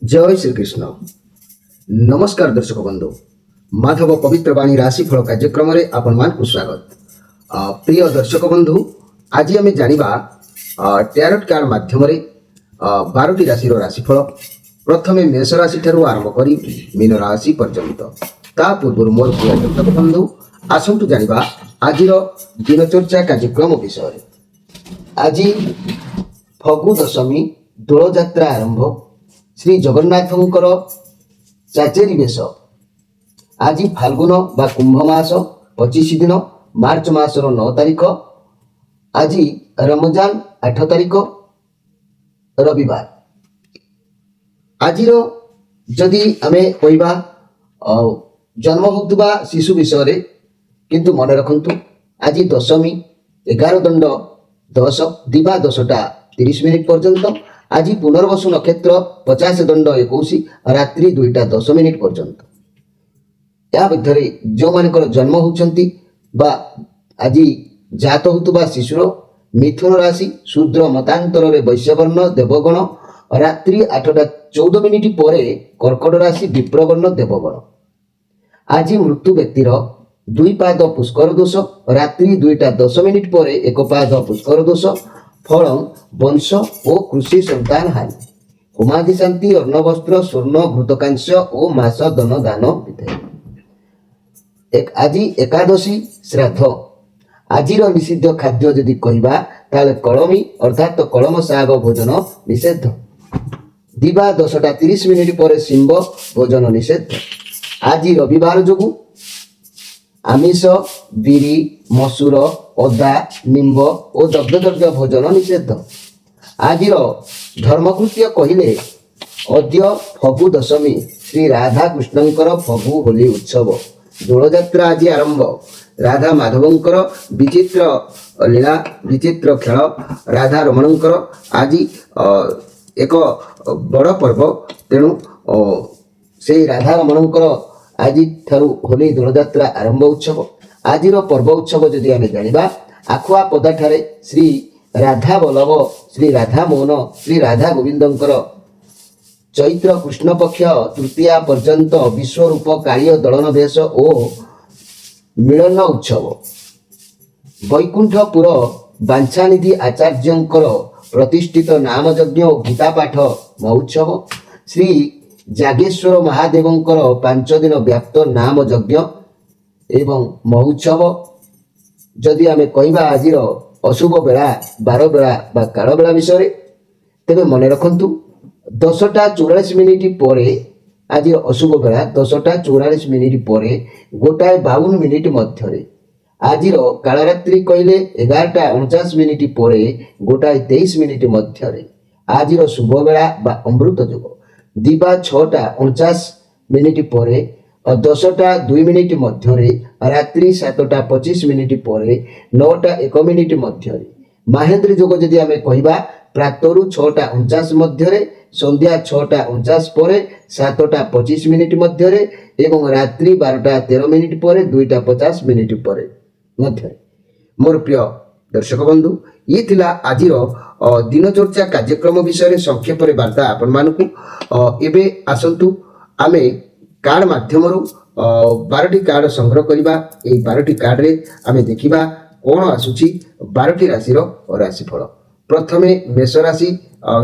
जय श्रीकृष्ण। नमस्कार दर्शक बंधु, माधव पवित्र वाणी राशिफल कार्यक्रम में आपण मान स्वागत। प्रिय दर्शक बंधु, आज आम जानिबा टैरोट कार्ड माध्यम 12टी राशि राशिफल। प्रथमे मेष राशि ठारू आरंभ करी मीन राशि पर्यंत। ता पूर्व मोर प्रिय दर्शक बंधु, आसंतु जानिबा आजिर दिनचर्या कार्यक्रम विषय। आज फगु दशमी दोल जात्रा आरंभ, श्री जगन्नाथंकर चाचेरी बेश। आज फाल्गुन बा कुंभ मास 25 दिन मार्च मासर 9 तारिख। आज रमजान 8 तारिख रविवार। आजिर जदि आमे कहबा जन्म होतुबा शिशु विषय किंतु मन रखंतु आज दशमी 11 दंड 10 दिवा 10टा 30 मिनिट पर्यंत। आज पुनर्वसु नक्षत्र 50 दंड 21 रात्रि 2टा 10 मिनिट पर्यंत। या मध्य जो मानकर जन्म होती बा आज जात होतुबा शिशुर मिथुन राशि शूद्र मतांतर वैश्यवर्ण देवगण रात्रि 8टा 14 मिनिट पर कर्कट राशि विप्रवर्ण देवगण। आज मृत्यु व्यक्तिर 2 पाद पुष्कर दोष रात्रि 2टा 10 मिनिट पर 1 पाद पुष्कर दोष। फल वंश और कृषि संतान हानि। होमादि शांति अर्ण वस्त्र स्वर्ण घृतकांश और मास दन दान विधेय। आज एकादशी श्राद्ध। आजिर निषिद्ध खाद्य जदि कहबा ताले कलमी अर्थात कलम शाग भोजन निषेध। दिवा 10टा 30 मिनिट पर शिंब भोजन निषेध। आज रविवार जोगु आमिष बिरी मसूर अदा निम्ब और दग्धद्रव्य भोजन निषेध। आज धर्मकृत्य कहले अद्य फगु दशमी श्री राधा कृष्णंकर फगु होली उत्सव दोल जात्रा आज आरंभ। राधा माधवंकर विचित्र लीला विचित्र खेल राधा रमणंकर आज एक बड़ पर्व। तेणु से राधा रमणंकर आज ठारू होली दोल जात्रा आरंभ उत्सव। आज पर्व उत्सव जदि आम जाना आखुआ पदाठारे श्री राधा बल्लभ श्री राधा मोहन श्री राधा गोविंदंकर चैत्र कृष्ण पक्ष तृतीया पर्यंत विश्वरूप कालीय दलन बेश और मिलन उत्सव। वैकुंठपुर बांछानिधि आचार्यंकर प्रतिष्ठित नाम यज्ञ और गीता पाठ महोत्सव। श्री जागेश्वर महादेवंकर 5 दिन व्याप्त नाम यज्ञ एवं महोत्सव। जदि आमे कहबा आज अशुभ बेला 12 बेला बा काल बेला विषय तेबे मन रखंतु 10टा 44 मिनिट पर आज अशुभ बेला 10टा 44 मिनिट पर 1:52 मिनिट मध्य। आज कालरात्रि कहले 11टा 49 मिनिट पर 1:23 मिनिट मध्य। आज शुभ बेला बा अमृत युग दिवा 6टा 49 मिनिट पर 10टा 2 मिनिट मध्य। रात्रि 7टा 25 मिनिट पर 9टा 1 मिनिट मध्य। महेंद्र योग जदि आमे कहबा प्रातरु 6टा 49 मध्य संध्या 6टा 49 पर 7टा 25 मिनिट मध्य एवं रात्रि 12टा 13 मिनिट पर 2टा 50 मिनिट पर मध्य। मोर प्रिय दर्शक बंधु, ये थिला आजिर दिनचर्या कार्यक्रम विषय संक्षेप वार्ता आपण मानकु। एबे आसंतु आमे कार्ड माध्यम 12टी कार्ड संग्रह करबा। एई 12टी कार्ड रे आमे देखिबा कोन आसुची 12टी राशिर राशिफल। प्रथमे मेष राशि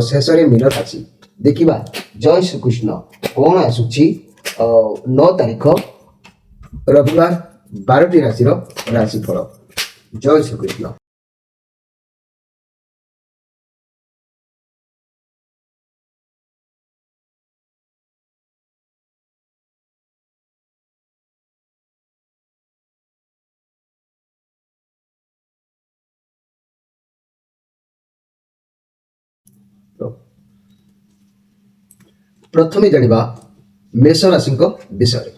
शेष रे मीन राशि देखिबा। जय श्री कृष्ण। कोन आसुची 9 तारिख रविवार 12टी राशिर राशिफल। जय श्री कृष्ण। प्रथमे जानिबा मेष राशि विषय।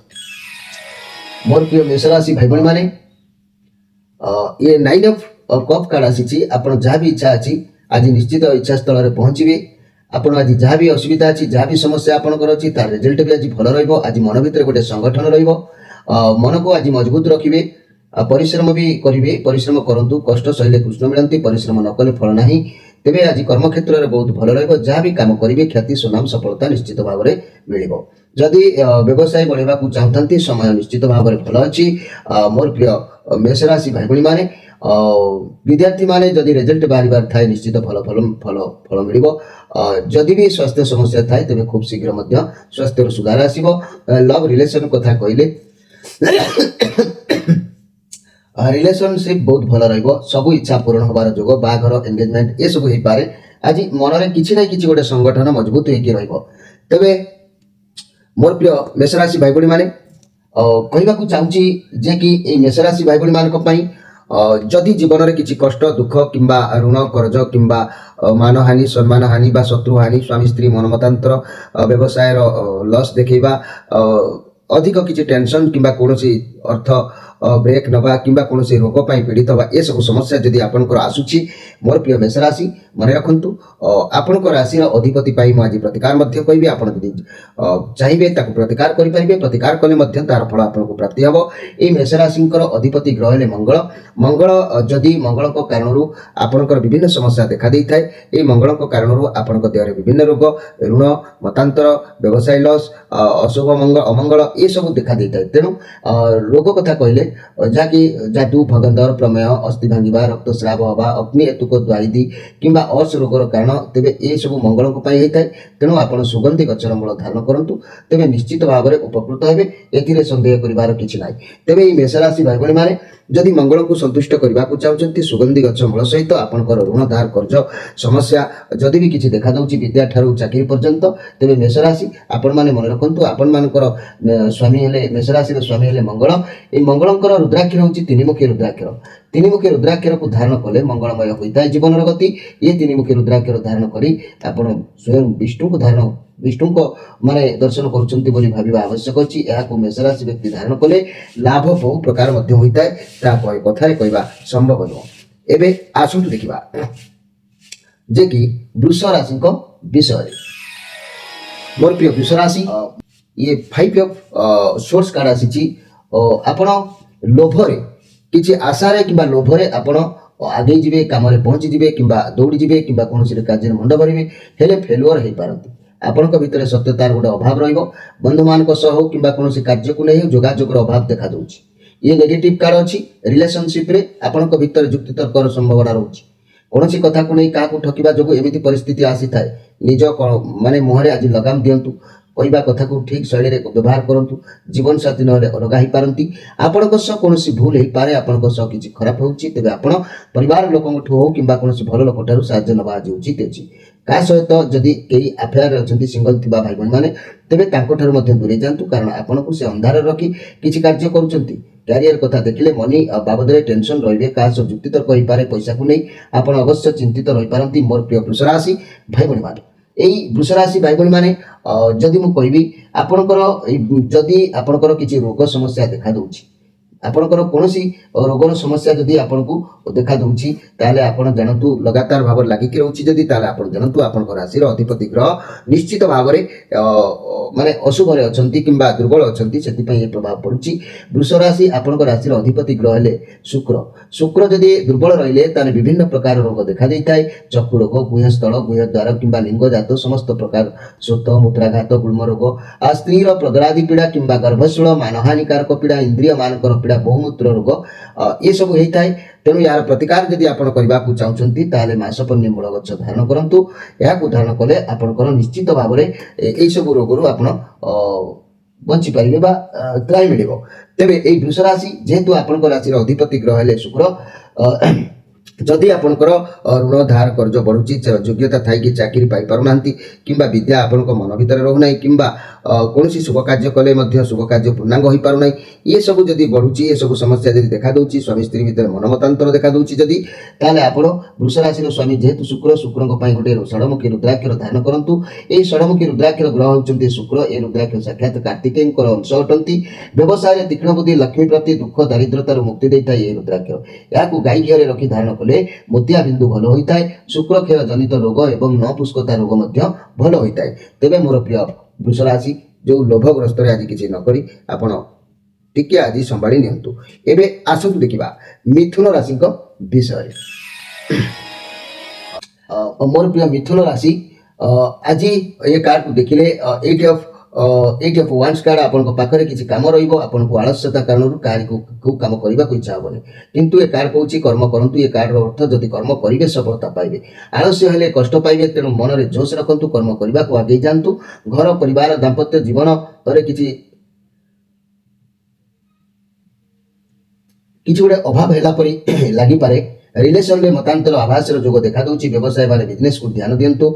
मोर प्रिय मेष राशि भाई भाई माने ये 9 ऑफ कप कार्ड आसी। आपण जहाँ भी इच्छा अच्छी आज निश्चित इच्छा स्थल में पहुँचे। आपण आज जहाँ भी असुविधा अच्छी जहाँ भी समस्या आपंकर अच्छी तार रिजल्ट भी आज भल रही। आज मन भितर गोटे संगठन मन को आज मजबूत रखिए। परिश्रम भी करेंगे। परिश्रम करंतु कष्ट सहिले कृष्ण मिलती। परिश्रम न कले फल नहीं। ତେବେ ଆଜି କର୍ମକ୍ଷେତ୍ରରେ ବହୁତ ଭଲ ରହିବ। ଯାହା ବି କାମ କରିବେ ଖ୍ୟାତି ସୁନାମ ସଫଳତା ନିଶ୍ଚିତ ଭାବରେ ମିଳିବ। ଯଦି ବ୍ୟବସାୟ ବଢ଼ାଇବାକୁ ଚାହୁଁଥାନ୍ତି ସମୟ ନିଶ୍ଚିତ ଭାବରେ ଭଲ ଅଛି। ମୋର ପ୍ରିୟ ମେଷ ରାଶି ଭାଇ ଭଉଣୀମାନେ, ବିଦ୍ୟାର୍ଥୀମାନେ ଯଦି ରେଜଲ୍ଟ ବାହାରିବାର ଥାଏ ନିଶ୍ଚିତ ଫଳ ମିଳିବ। ଯଦି ବି ସ୍ୱାସ୍ଥ୍ୟ ସମସ୍ୟା ଥାଏ ତେବେ ଖୁବ୍ ଶୀଘ୍ର ମଧ୍ୟ ସ୍ୱାସ୍ଥ୍ୟର ସୁଧାର ଆସିବ। ଲଭ୍ ରିଲେସନ୍ କଥା କହିଲେ ରିଲେସନସିପ୍ ବହୁତ ଭଲ ରହିବ। ସବୁ ଇଚ୍ଛା ପୂରଣ ହେବାର ଯୋଗ, ବାହାଘର ଏନଗେଜମେଣ୍ଟ ଏସବୁ ହେଇପାରେ। ଆଜି ମନରେ କିଛି ନା କିଛି ଗୋଟେ ସଂଗଠନ ମଜବୁତ ହେଇକି ରହିବ। ତେବେ ମୋର ପ୍ରିୟ ମେଷରାଶି ଭାଇ ଭଉଣୀମାନେ, କହିବାକୁ ଚାହୁଁଛି ଯେ କି ଏଇ ମେଷରାଶି ଭାଇ ଭଉଣୀମାନଙ୍କ ପାଇଁ ଯଦି ଜୀବନରେ କିଛି କଷ୍ଟ ଦୁଃଖ କିମ୍ବା ଋଣ କରଜ କିମ୍ବା ମାନହାନି ସମ୍ମାନ ହାନି ବା ଶତ୍ରୁ ହାନି, ସ୍ୱାମୀ ସ୍ତ୍ରୀ ମନମତାନ୍ତର, ବ୍ୟବସାୟର ଲସ୍ ଦେଖେଇବା, ଅଧିକ କିଛି ଟେନସନ୍ କିମ୍ବା କୌଣସି ଅର୍ଥ ବ୍ରେକ୍ ନେବା କିମ୍ବା କୌଣସି ରୋଗ ପାଇଁ ପୀଡ଼ିତ ହେବା ଏସବୁ ସମସ୍ୟା ଯଦି ଆପଣଙ୍କର ଆସୁଛି, ମୋର ପ୍ରିୟ ମେଷ ରାଶି ମନେ ରଖନ୍ତୁ, ଆପଣଙ୍କ ରାଶିର ଅଧିପତି ପାଇଁ ମୁଁ ଆଜି ପ୍ରତିକାର ମଧ୍ୟ କହିବି। ଆପଣ ଯଦି ଚାହିଁବେ ତାକୁ ପ୍ରତିକାର କରିପାରିବେ। ପ୍ରତିକାର କଲେ ମଧ୍ୟ ତାର ଫଳ ଆପଣଙ୍କୁ ପ୍ରାପ୍ତି ହେବ। এই ମେଷ ରାଶିଙ୍କର ଅଧିପତି ଗ୍ରହ ହେଲେ ମଙ୍ଗଳ ଯଦି ମଙ୍ଗଳଙ୍କ କାରଣରୁ ଆପଣଙ୍କର ବିଭିନ୍ନ ସମସ୍ୟା ଦେଖା ଦେଇଥାଏ, এই ମଙ୍ଗଳଙ୍କ କାରଣରୁ ଆପଣଙ୍କ ଦେହରେ ବିଭିନ୍ନ ରୋଗ, ଋଣ, ମତାନ୍ତର, ବ୍ୟବସାୟ ଲସ୍, ଅଶୁଭ ଅମଙ୍ଗଳ ଏସବୁ ଦେଖା ଦେଇଥାଏ। ତେଣୁ ରୋଗ କଥା କହିଲେ ଯାହାକି ଜାଦୁ, ଭଗନ୍ଦର, ପ୍ରମେୟ, ଅସ୍ଥି ଭାଙ୍ଗିବା, ରକ୍ତସ୍ରାବ ହେବା, ଅଗ୍ନି ହେତୁକ ଦ୍ୱାରିଦି କିମ୍ବା ଅର୍ଶ ରୋଗର କାରଣ, ତେବେ ଏସବୁ ମଙ୍ଗଳଙ୍କ ପାଇଁ ହେଇଥାଏ। ତେଣୁ ଆପଣ ସୁଗନ୍ଧି ଗଛର ମୂଳ ଧାରଣ କରନ୍ତୁ, ତେବେ ନିଶ୍ଚିତ ଭାବରେ ଉପକୃତ ହେବେ। ଏଥିରେ ସନ୍ଦେହ କରିବାର କିଛି ନାହିଁ। ତେବେ এই ମେଷ ରାଶି ଭାଇ ଭଉଣୀମାନେ ଯଦି ମଙ୍ଗଳଙ୍କୁ ସନ୍ତୁଷ୍ଟ କରିବାକୁ ଚାହୁଁଛନ୍ତି, ସୁଗନ୍ଧି ଗଛ ମୂଳ ସହିତ ଆପଣଙ୍କର ଋଣ ଧାର କର୍ଜ ସମସ୍ୟା ଯଦି ବି କିଛି ଦେଖାଦେଉଛି ବିଦ୍ୟା ଠାରୁ ଚାକିରି ପର୍ଯ୍ୟନ୍ତ, ତେବେ ମେଷ ରାଶି ଆପଣମାନେ ମନେ ରଖନ୍ତୁ, ଆପଣମାନଙ୍କର ସ୍ୱାମୀ ହେଲେ ମେଷ ରାଶିର ସ୍ୱାମୀ ହେଲେ ମଙ୍ଗଳ। এই ମଙ୍ଗଳଙ୍କର ରୁଦ୍ରାକ୍ଷର ହେଉଛି ତିନିମୁଖୀ ରୁଦ୍ରାକ୍ଷର। ତିନିମୁଖୀ ରୁଦ୍ରାକ୍ଷରକୁ ଧାରଣ କଲେ ମଙ୍ଗଳମୟ ହୋଇଥାଏ ଜୀବନର ଗତି। ଏ ତିନିମୁଖୀ ରୁଦ୍ରାକ୍ଷର ଧାରଣ କରି ଆପଣ ସ୍ୱୟଂ ବିଷ୍ଣୁଙ୍କ ମାନେ ଦର୍ଶନ କରୁଛନ୍ତି ବୋଲି ଭାବିବା ଆବଶ୍ୟକ ଅଛି। ଏହାକୁ ମେଷ ରାଶି ବ୍ୟକ୍ତି ଧାରଣ କଲେ ଲାଭ ବହୁ ପ୍ରକାର ମଧ୍ୟ ହୋଇଥାଏ, ତାହା କଥାରେ କହିବା ସମ୍ଭବ ନୁହଁ। ଏବେ ଆସନ୍ତୁ ଦେଖିବା ଯେ କି ବୃଷ ରାଶିଙ୍କ ବିଷୟରେ। ମୋର ପ୍ରିୟ ବୃଷ ରାଶି, ଇଏ 5 ଅଫ୍ ସୋର୍ସ କାର୍ଡ ଆସିଛି। ଆପଣ ଲୋଭରେ କିଛି ଆଶାରେ କିମ୍ବା ଲୋଭରେ ଆପଣ ଆଗେଇ ଯିବେ, କାମରେ ପହଞ୍ଚିଯିବେ କିମ୍ବା ଦୌଡ଼ିଯିବେ କିମ୍ବା କୌଣସି କାର୍ଯ୍ୟରେ ମୁଣ୍ଡ ଭରିବେ, ହେଲେ ଫେଲୁଅର ହେଇପାରନ୍ତି। ଆପଣଙ୍କ ଭିତରେ ସତ୍ୟତାର ଗୋଟେ ଅଭାବ ରହିବ। ବନ୍ଧୁମାନଙ୍କ ସହ ହେଉ କିମ୍ବା କୌଣସି କାର୍ଯ୍ୟକୁ ନେଇ ଯୋଗାଯୋଗର ଅଭାବ ଦେଖାଦେଉଛି। ଇଏ ନେଗେଟିଭ୍ କାର୍ଡ ଅଛି। ରିଲେସନସିପ୍ରେ ଆପଣଙ୍କ ଭିତରେ ଯୁକ୍ତିତର୍କର ସମ୍ଭାବନା ରହୁଛି। କୌଣସି କଥାକୁ ନେଇ କାହାକୁ ଠକିବା ଯୋଗୁଁ ଏମିତି ପରିସ୍ଥିତି ଆସିଥାଏ, ନିଜ ମାନେ ମୁହଁରେ ଆଜି ଲଗାମ ଦିଅନ୍ତୁ। କହିବା କଥାକୁ ଠିକ୍ ଶୈଳୀରେ ବ୍ୟବହାର କରନ୍ତୁ। ଜୀବନସାଥୀ ନହେଲେ ଅଲଗା ହେଇପାରନ୍ତି। ଆପଣଙ୍କ ସହ କୌଣସି ଭୁଲ ହେଇପାରେ, ଆପଣଙ୍କ ସହ କିଛି ଖରାପ ହେଉଛି, ତେବେ ଆପଣ ପରିବାର ଲୋକଙ୍କଠୁ ହେଉ କିମ୍ବା କୌଣସି ଭଲ ଲୋକଠାରୁ ସାହାଯ୍ୟ ନେବା ଆଜି ଉଚିତ ଅଛି। କାହା ସହିତ ଯଦି କେହି ଆଫେୟାରରେ ଅଛନ୍ତି, ସିଙ୍ଗଲ ଥିବା ଭାଇ ଭଉଣୀମାନେ, ତେବେ ତାଙ୍କଠାରୁ ମଧ୍ୟ ଦୂରେଇ ଯାଆନ୍ତୁ, କାରଣ ଆପଣଙ୍କୁ ସେ ଅନ୍ଧାରରେ ରଖି କିଛି କାର୍ଯ୍ୟ କରୁଛନ୍ତି। କ୍ୟାରିୟର କଥା ଦେଖିଲେ ମନି ବାବଦରେ ଟେନସନ୍ ରହିବେ। କାହା ସହ ଯୁକ୍ତିତର୍କ ହେଇପାରେ ପଇସାକୁ ନେଇ, ଆପଣ ଅବଶ୍ୟ ଚିନ୍ତିତ ରହିପାରନ୍ତି। ମୋର ପ୍ରିୟ ବୃଷ ରାଶି ଭାଇ ଭଉଣୀମାନେ, এই ବୃଷ ରାଶି ଭାଇ ଭଉଣୀମାନେ, ଯଦି ମୁଁ କହିବି ଯଦି ଆପଣଙ୍କର କିଛି ରୋଗ ସମସ୍ୟା ଦେଖାଦେଉଛି, ଆପଣଙ୍କର କୌଣସି ରୋଗର ସମସ୍ୟା ଯଦି ଆପଣଙ୍କୁ ଦେଖାଦେଉଛି, ତାହେଲେ ଆପଣ ଜାଣନ୍ତୁ ଲଗାତାର ଭାବରେ ଲାଗିକି ରହୁଛି ଯଦି, ତାହେଲେ ଆପଣ ଜାଣନ୍ତୁ ଆପଣଙ୍କ ରାଶିର ଅଧିପତି ଗ୍ରହ ନିଶ୍ଚିତ ଭାବରେ ମାନେ ଅଶୁଭରେ ଅଛନ୍ତି କିମ୍ବା ଦୁର୍ବଳ ଅଛନ୍ତି, ସେଥିପାଇଁ ଏ ପ୍ରଭାବ ପଡୁଛି। ବୃଷ ରାଶି ଆପଣଙ୍କ ରାଶିର ଅଧିପତି ଗ୍ରହ ହେଲେ ଶୁକ୍ର ଯଦି ଦୁର୍ବଳ ରହିଲେ ତାହେଲେ ବିଭିନ୍ନ ପ୍ରକାର ରୋଗ ଦେଖାଦେଇଥାଏ। ଚକ୍ଷୁ ରୋଗ, ଗୁହ୍ୟସ୍ଥଳ, ଗୁହ୍ୟଦ୍ୱାର କିମ୍ବା ଲିଙ୍ଗଜାତ ସମସ୍ତ ପ୍ରକାର ଶ୍ରୋତ, ମୂତ୍ରାଘାତ, ଗୁଳ୍ମ ରୋଗ, ସ୍ତ୍ରୀର ପ୍ରଦରାଦି ପୀଡ଼ା କିମ୍ବା ଗର୍ଭଶୂଳ, ମାନହାନିକାରକ ପୀଡ଼ା, ଇନ୍ଦ୍ରିୟ ମାନଙ୍କର ପୀଡ଼ା, ବହୁମୂତ୍ର ରୋଗ ଏସବୁ ହେଇଥାଏ। ତେଣୁ ଏହାର ପ୍ରତିକାର ଯଦି ଆପଣ କରିବାକୁ ଚାହୁଁଛନ୍ତି, ତାହେଲେ ମାସପନ୍ନୀ ମୂଳ ଗଛ ଧାରଣ କରନ୍ତୁ। ଏହାକୁ ଧାରଣ କଲେ ଆପଣଙ୍କର ନିଶ୍ଚିତ ଭାବରେ ଏଇସବୁ ରୋଗରୁ ଆପଣ ବଞ୍ଚିପାରିବେ ବା ତ୍ରାହି ମିଳିବ। ତେବେ এই ବୃଷ ରାଶି ଯେହେତୁ ଆପଣଙ୍କ ରାଶିର ଅଧିପତି ଗ୍ରହ ହେଲେ ଶୁକ୍ର, ଯଦି ଆପଣଙ୍କର ଋଣ ଧାର କର୍ଜ ବଢୁଛି, ଯୋଗ୍ୟତା ଥାଇକି ଚାକିରି ପାଇପାରୁନାହାନ୍ତି କିମ୍ବା ବିଦ୍ୟା ଆପଣଙ୍କ ମନ ଭିତରେ ରହୁନାହିଁ କିମ୍ବା କୌଣସି ଶୁଭ କାର୍ଯ୍ୟ କଲେ ମଧ୍ୟ ଶୁଭ କାର୍ଯ୍ୟ ପୂର୍ଣ୍ଣାଙ୍ଗ ହୋଇପାରୁନାହିଁ, ଏସବୁ ଯଦି ବଢୁଛି, ଏସବୁ ସମସ୍ୟା ଯଦି ଦେଖାଦେଉଛି, ସ୍ୱାମୀ ସ୍ତ୍ରୀ ଭିତରେ ମନମତାନ୍ତର ଦେଖାଦେଉଛି ଯଦି, ତାହେଲେ ଆପଣ ବୃଷ ରାଶିର ସ୍ୱାମୀ ଯେହେତୁ ଶୁକ୍ରଙ୍କ ପାଇଁ ଗୋଟେ ଷଡ଼ମୁଖୀ ରୁଦ୍ରାକ୍ଷର ଧାରଣ କରନ୍ତୁ। ଏହି ଷଡ଼ମୁଖୀ ରୁଦ୍ରାକ୍ଷର ଗ୍ରହ ହେଉଛନ୍ତି ଶୁକ୍ର। ଏ ରୁଦ୍ରାକ୍ଷର ସାକ୍ଷାତ କାର୍ତ୍ତିକେୟଙ୍କର ଅଂଶ ଅଟନ୍ତି। ବ୍ୟବସାୟରେ ତୀକ୍ଷ୍ଣ ବୁଦ୍ଧି, ଲକ୍ଷ୍ମୀ ପ୍ରାପ୍ତି, ଦୁଃଖ ଦାରିଦ୍ରତାରୁ ମୁକ୍ତି ଦେଇଥାଏ ଏହି ରୁଦ୍ରାକ୍ଷର। ଏହାକୁ ଗାଈ ଘିଅରେ ରଖି ଧାରଣ କଲେ ମୋତିଆ ବିନ୍ଦୁ ଭଲ ହୋଇଥାଏ। ଶୁକ୍ରକ୍ଷୟ ଜନିତ ରୋଗ ଏବଂ ନପୁଷ୍କତା ରୋଗ ମଧ୍ୟ ଭଲ ହୋଇଥାଏ। ତେବେ ମୋର ପ୍ରିୟ ବୃଷ ରାଶି, ଯେଉଁ ଲୋଭଗ୍ରସ୍ତରେ ଆଜି କିଛି ନ କରି ଆପଣ ଟିକେ ଆଜି ସମ୍ଭାଳି ନିଅନ୍ତୁ। ଏବେ ଆସନ୍ତୁ ଦେଖିବା ମିଥୁନ ରାଶିଙ୍କ ବିଷୟରେ। ମୋର ପ୍ରିୟ ମିଥୁନ ରାଶି ଆଜି ଏ କାର୍ଡକୁ ଦେଖିଲେ ଏଇଟ୍ ଅଫ୍ ୱାନ୍ସ କାର୍ଡ ଆପଣଙ୍କ ପାଖରେ କିଛି କାମ ରହିବ, ଆପଣଙ୍କୁ ଆଳସ୍ୟତା କାରଣରୁ କେଉଁ କାମ କରିବାକୁ ଇଚ୍ଛା ହେବନି, କିନ୍ତୁ ଏ କାର୍ଡ କହୁଛି କର୍ମ କରନ୍ତୁ। ଏ କାର୍ଡର ଅର୍ଥ ଯଦି କର୍ମ କରିବେ ସଫଳତା ପାଇବେ, ଆଳସ୍ୟ ହେଲେ କଷ୍ଟ ପାଇବେ। ତେଣୁ ମନରେ ଜୋଶ ରଖନ୍ତୁ, କର୍ମ କରିବାକୁ ଆଗେଇ ଯାଆନ୍ତୁ। ଘର ପରିବାର ଦାମ୍ପତ୍ୟ ଜୀବନରେ କିଛି ଗୋଟେ ଅଭାବ ହେଲା ପରି ଲାଗିପାରେ। ରିଲେସନରେ ମତାନ୍ତର ଆଭାସର ଯୋଗ ଦେଖାଦେଉଛି। ବ୍ୟବସାୟ ମାନେ ବିଜନେସକୁ ଧ୍ୟାନ ଦିଅନ୍ତୁ।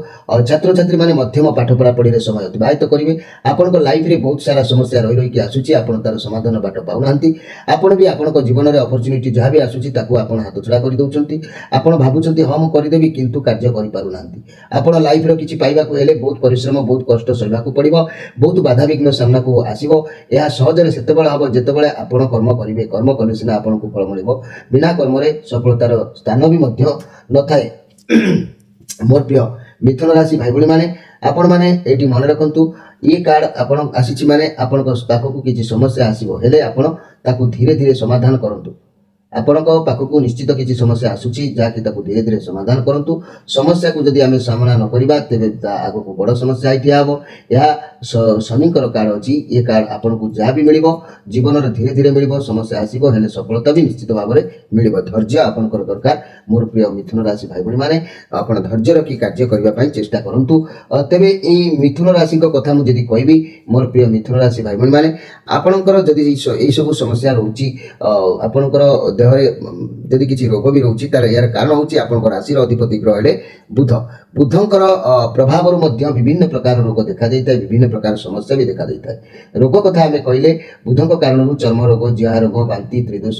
ଛାତ୍ରଛାତ୍ରୀ ମାନେ ମଧ୍ୟମ ପାଠ ପଢ଼ାପଢ଼ିରେ ସମୟ ଅତିବାହିତ କରିବେ। ଆପଣଙ୍କ ଲାଇଫରେ ବହୁତ ସାରା ସମସ୍ୟା ରହିକି ଆସୁଛି, ଆପଣ ତାର ସମାଧାନ ବାଟ ପାଉନାହାନ୍ତି। ଆପଣ ବି ଆପଣଙ୍କ ଜୀବନରେ ଅପରଚ୍ୟୁନିଟି ଯାହା ବି ଆସୁଛି ତାକୁ ଆପଣ ହାତଛଡ଼ା କରିଦେଉଛନ୍ତି। ଆପଣ ଭାବୁଛନ୍ତି ହଁ ମୁଁ କରିଦେବି, କିନ୍ତୁ କାର୍ଯ୍ୟ କରିପାରୁନାହାନ୍ତି। ଆପଣ ଲାଇଫର କିଛି ପାଇବାକୁ ହେଲେ ବହୁତ ପରିଶ୍ରମ, ବହୁତ କଷ୍ଟ ସହିବାକୁ ପଡ଼ିବ, ବହୁତ ବାଧାବିଘ୍ନ ସାମ୍ନାକୁ ଆସିବ। ଏହା ସହଜରେ ସେତେବେଳେ ହେବ ଯେତେବେଳେ ଆପଣ କର୍ମ କରିବେ। କର୍ମ କଲେ ସିନା ଆପଣଙ୍କୁ ଫଳ ମିଳିବ, ବିନା କର୍ମରେ ସଫଳତାର ସ୍ଥାନ ବି ମଧ୍ୟ ନଥାଏ। ମୋର ପ୍ରିୟ ମିଥୁନ ରାଶି ଭାଇ ଭଉଣୀ ମାନେ, ଆପଣମାନେ ଏଇଠି ମନେ ରଖନ୍ତୁ, ଏ କାର୍ଡ ଆପଣ ଆସିଛି ମାନେ ଆପଣଙ୍କ ପାଖକୁ କିଛି ସମସ୍ୟା ଆସିବ, ହେଲେ ଆପଣ ତାକୁ ଧୀରେ ଧୀରେ ସମାଧାନ କରନ୍ତୁ। ଆପଣଙ୍କ ପାଖକୁ ନିଶ୍ଚିତ କିଛି ସମସ୍ୟା ଆସୁଛି, ଯାହାକି ତାକୁ ଧୀରେ ଧୀରେ ସମାଧାନ କରନ୍ତୁ। ସମସ୍ୟାକୁ ଯଦି ଆମେ ସାମ୍ନା ନ କରିବା ତେବେ ତା ଆଗକୁ ବଡ଼ ସମସ୍ୟା ଠିଆ ହେବ। ଏହା ଶନିଙ୍କର କାର୍ଡ ଅଛି। ଏ କାର୍ଡ ଆପଣଙ୍କୁ ଯାହା ବି ମିଳିବ ଜୀବନରେ ଧୀରେ ଧୀରେ ମିଳିବ। ସମସ୍ୟା ଆସିବ, ହେଲେ ସଫଳତା ବି ନିଶ୍ଚିତ ଭାବରେ ମିଳିବ। ଧୈର୍ଯ୍ୟ ଆପଣଙ୍କର ଦରକାର। ମୋର ପ୍ରିୟ ମିଥୁନ ରାଶି ଭାଇ ଭଉଣୀ ମାନେ, ଆପଣ ଧୈର୍ଯ୍ୟ ରଖି କାର୍ଯ୍ୟ କରିବା ପାଇଁ ଚେଷ୍ଟା କରନ୍ତୁ। ତେବେ ଏଇ ମିଥୁନ ରାଶିଙ୍କ କଥା ମୁଁ ଯଦି କହିବି, ମୋର ପ୍ରିୟ ମିଥୁନ ରାଶି ଭାଇ ଭଉଣୀ ମାନେ, ଆପଣଙ୍କର ଯଦି ଏଇସବୁ ସମସ୍ୟା ରହୁଛି, ଆପଣଙ୍କର ଦେହରେ ଯଦି କିଛି ରୋଗ ବି ରହୁଛି, ତାହେଲେ ଏହାର କାରଣ ହେଉଛି ଆପଣଙ୍କ ରାଶିର ଅଧିପତି ଗ୍ରହ ହେଲେ ବୁଧ। ବୁଧଙ୍କର ପ୍ରଭାବରୁ ମଧ୍ୟ ବିଭିନ୍ନ ପ୍ରକାର ରୋଗ ଦେଖାଯାଇଥାଏ, ବିଭିନ୍ନ ପ୍ରକାର ସମସ୍ୟା ବି ଦେଖାଯାଇଥାଏ। ରୋଗ କଥା ଆମେ କହିଲେ ବୁଧଙ୍କ କାରଣରୁ ଚର୍ମ ରୋଗ, ଜିଆ ରୋଗ, ବାନ୍ତି, ତ୍ରିଦୋଷ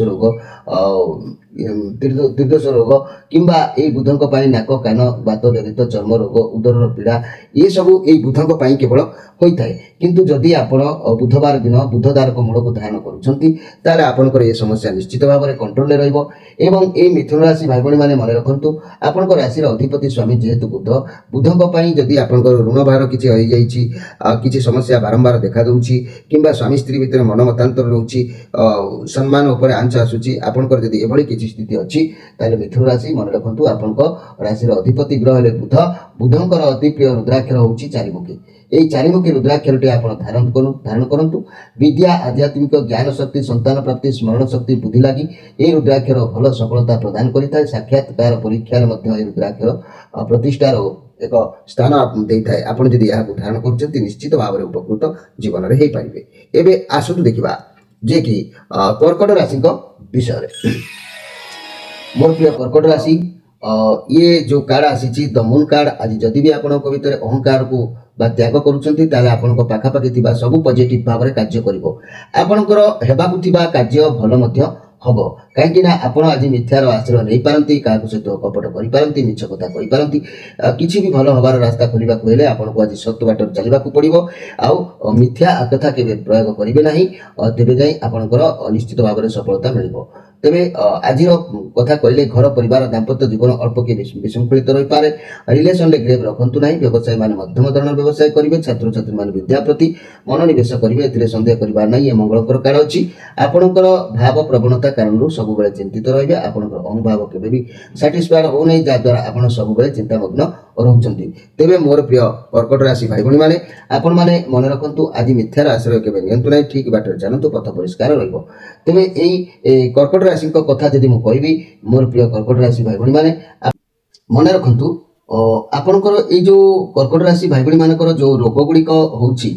ରୋଗ କିମ୍ବା ଏଇ ବୁଧଙ୍କ ପାଇଁ ନାକ କାନ ବାତ ଜନିତ ଚର୍ମ ରୋଗ, ଉଦରର ପୀଡ଼ା, ଏସବୁ ଏଇ ବୁଧଙ୍କ ପାଇଁ କେବଳ ହୋଇଥାଏ। କିନ୍ତୁ ଯଦି ଆପଣ ବୁଧବାର ଦିନ ବୁଧଦାରକ ମୂଳକୁ ଧାରଣ କରୁଛନ୍ତି, ତାହେଲେ ଆପଣଙ୍କର ଏ ସମସ୍ୟା ନିଶ୍ଚିତ ଭାବରେ କଣ୍ଟ୍ରୋଲରେ ରହିବ। ଏବଂ ଏଇ ମିଥୁନ ରାଶି ଭାଇ ଭଉଣୀ ମାନେ ମନେ ରଖନ୍ତୁ, ଆପଣଙ୍କ ରାଶିର ଅଧିପତି ସ୍ୱାମୀ ଯେହେତୁ ବୁଧଙ୍କ ପାଇଁ ଯଦି ଆପଣଙ୍କର ଋଣ ଭାର କିଛି ହୋଇଯାଇଛି, କିଛି ସମସ୍ୟା ବାରମ୍ବାର ଦେଖାଦେଉଛି, କିମ୍ବା ସ୍ୱାମୀ ସ୍ତ୍ରୀ ଭିତରେ ମନ ମତାନ୍ତର ରହୁଛି, ସମ୍ମାନ ଉପରେ ଆଞ୍ଚ ଆସୁଛି, ଆପଣଙ୍କର ଯଦି ଏଭଳି କିଛି ସ୍ଥିତି ଅଛି, ତାହେଲେ ମିଥୁନ ରାଶି ମନେ ରଖନ୍ତୁ, ଆପଣଙ୍କ ରାଶିର ଅଧିପତି ଗ୍ରହ ହେଲେ ବୁଧଙ୍କର ଅତି ପ୍ରିୟ ରୁଦ୍ରାକ୍ଷର ହେଉଛି ଚାରିମୁଖୀ। এই ଚାରିମୁଖୀ ରୁଦ୍ରାକ୍ଷରଟି ଆପଣ ଧାରଣ କରନ୍ତୁ। ବିଦ୍ୟା, ଆଧ୍ୟାତ୍ମିକ ଜ୍ଞାନ ଶକ୍ତି, ସନ୍ତାନ ପ୍ରାପ୍ତି, ସ୍ମରଣ ଶକ୍ତି ବୃଦ୍ଧି ଲାଗି ଏହି ରୁଦ୍ରାକ୍ଷର ଭଲ ସଫଳତା ପ୍ରଦାନ କରିଥାଏ। ସାକ୍ଷାତକାର ପରୀକ୍ଷାରେ ମଧ୍ୟ ଏହି ରୁଦ୍ରାକ୍ଷର ପ୍ରତିଷ୍ଠାର ଏକ ସ୍ଥାନ ଦେଇଥାଏ। ଆପଣ ଯଦି ଏହାକୁ ଧାରଣ କରୁଛନ୍ତି, ନିଶ୍ଚିତ ଭାବରେ ଉପକୃତ ଜୀବନରେ ହେଇପାରିବେ। ଏବେ ଆସନ୍ତୁ ଦେଖିବା ଯେ କି କର୍କଟ ରାଶିଙ୍କ ବିଷୟରେ। ମୋର ପ୍ରିୟ କର୍କଟ ରାଶି, ଇଏ ଯେଉଁ କାର୍ଡ ଆସିଛି ଦ ମୁନ୍ କାର୍ଡ, ଆଜି ଯଦି ବି ଆପଣଙ୍କ ଭିତରେ ଅହଙ୍କାରକୁ ବା ତ୍ୟାଗ କରୁଛନ୍ତି, ତାହେଲେ ଆପଣଙ୍କ ପାଖାପାଖି ଥିବା ସବୁ ପଜିଟିଭ ଭାବରେ କାର୍ଯ୍ୟ କରିବ। ଆପଣଙ୍କର ହେବାକୁ ଥିବା କାର୍ଯ୍ୟ ଭଲ ମଧ୍ୟ ହବ। କାହିଁକି ନା ଆପଣ ଆଜି ମିଥ୍ୟାର ଆଶ୍ରୟ ନେଇପାରନ୍ତି, କାହାକୁ ସହିତ କପଟ କରିପାରନ୍ତି, ମିଛ କଥା କହିପାରନ୍ତି। କିଛି ବି ଭଲ ହବାର ରାସ୍ତା ଖୋଲିବାକୁ ହେଲେ ଆପଣଙ୍କୁ ଆଜି ସତ୍ୟ ବାଟରେ ଚାଲିବାକୁ ପଡ଼ିବ। ଆଉ ମିଥ୍ୟା କଥା କେବେ ପ୍ରୟୋଗ କରିବେ ନାହିଁ, ତେବେ ଯାଇ ଆପଣଙ୍କର ନିଶ୍ଚିତ ଭାବରେ ସଫଳତା ମିଳିବ। ତେବେ ଆଜିର କଥା କହିଲେ ଘର ପରିବାର ଦାମ୍ପତ୍ୟ ଜୀବନ ଅଳ୍ପ କି ବିଶୃଙ୍ଖଳିତ ରହିପାରେ। ରିଲେସନରେ ଗ୍ରେଭ୍ ରଖନ୍ତୁ ନାହିଁ। ବ୍ୟବସାୟୀ ମାନେ ମଧ୍ୟମ ଧରଣର ବ୍ୟବସାୟ କରିବେ। ଛାତ୍ରଛାତ୍ରୀ ମାନେ ବିଦ୍ୟା ପ୍ରତି ମନୋନିବେଶ କରିବେ, ଏଥିରେ ସନ୍ଦେହ କରିବାର ନାହିଁ। ଏ ମଙ୍ଗଳଙ୍କର କାଳ ଅଛି। ଆପଣଙ୍କର ଭାବ ପ୍ରବଣତା କାରଣରୁ ସବୁବେଳେ ଚିନ୍ତିତ ରହିବେ। ଆପଣଙ୍କର ଅହଂଭାବ କେବେ ବି ସାଟିସ୍ଫାଏଡ୍ ହେଉନାହିଁ, ଯାହାଦ୍ୱାରା ଆପଣ ସବୁବେଳେ ଚିନ୍ତାମଗ୍ନ ରହୁଛନ୍ତି। ତେବେ ମୋର ପ୍ରିୟ କର୍କଟ ରାଶି ଭାଇ ଭଉଣୀ ମାନେ, ଆପଣମାନେ ମନେ ରଖନ୍ତୁ, ଆଜି ମିଥ୍ୟାର ଆଶ୍ରୟ କେବେ ନିଅନ୍ତୁ ନାହିଁ। ଠିକ୍ ବାଟରେ ଚାଲନ୍ତୁ, ପଥ ପରିଷ୍କାର ରହିବ। ତେବେ ଏଇ କର୍କଟ ରାଶିଙ୍କ କଥା ଯଦି ମୁଁ କହିବି, ମୋର ପ୍ରିୟ କର୍କଟ ରାଶି ଭାଇ ଭଉଣୀ ମାନେ, ମନେ ରଖନ୍ତୁ, ଆପଣଙ୍କର ଏଇ ଯେଉଁ କର୍କଟ ରାଶି ଭାଇ ଭଉଣୀ ମାନଙ୍କର ଯେଉଁ ରୋଗ ଗୁଡ଼ିକ ହେଉଛି,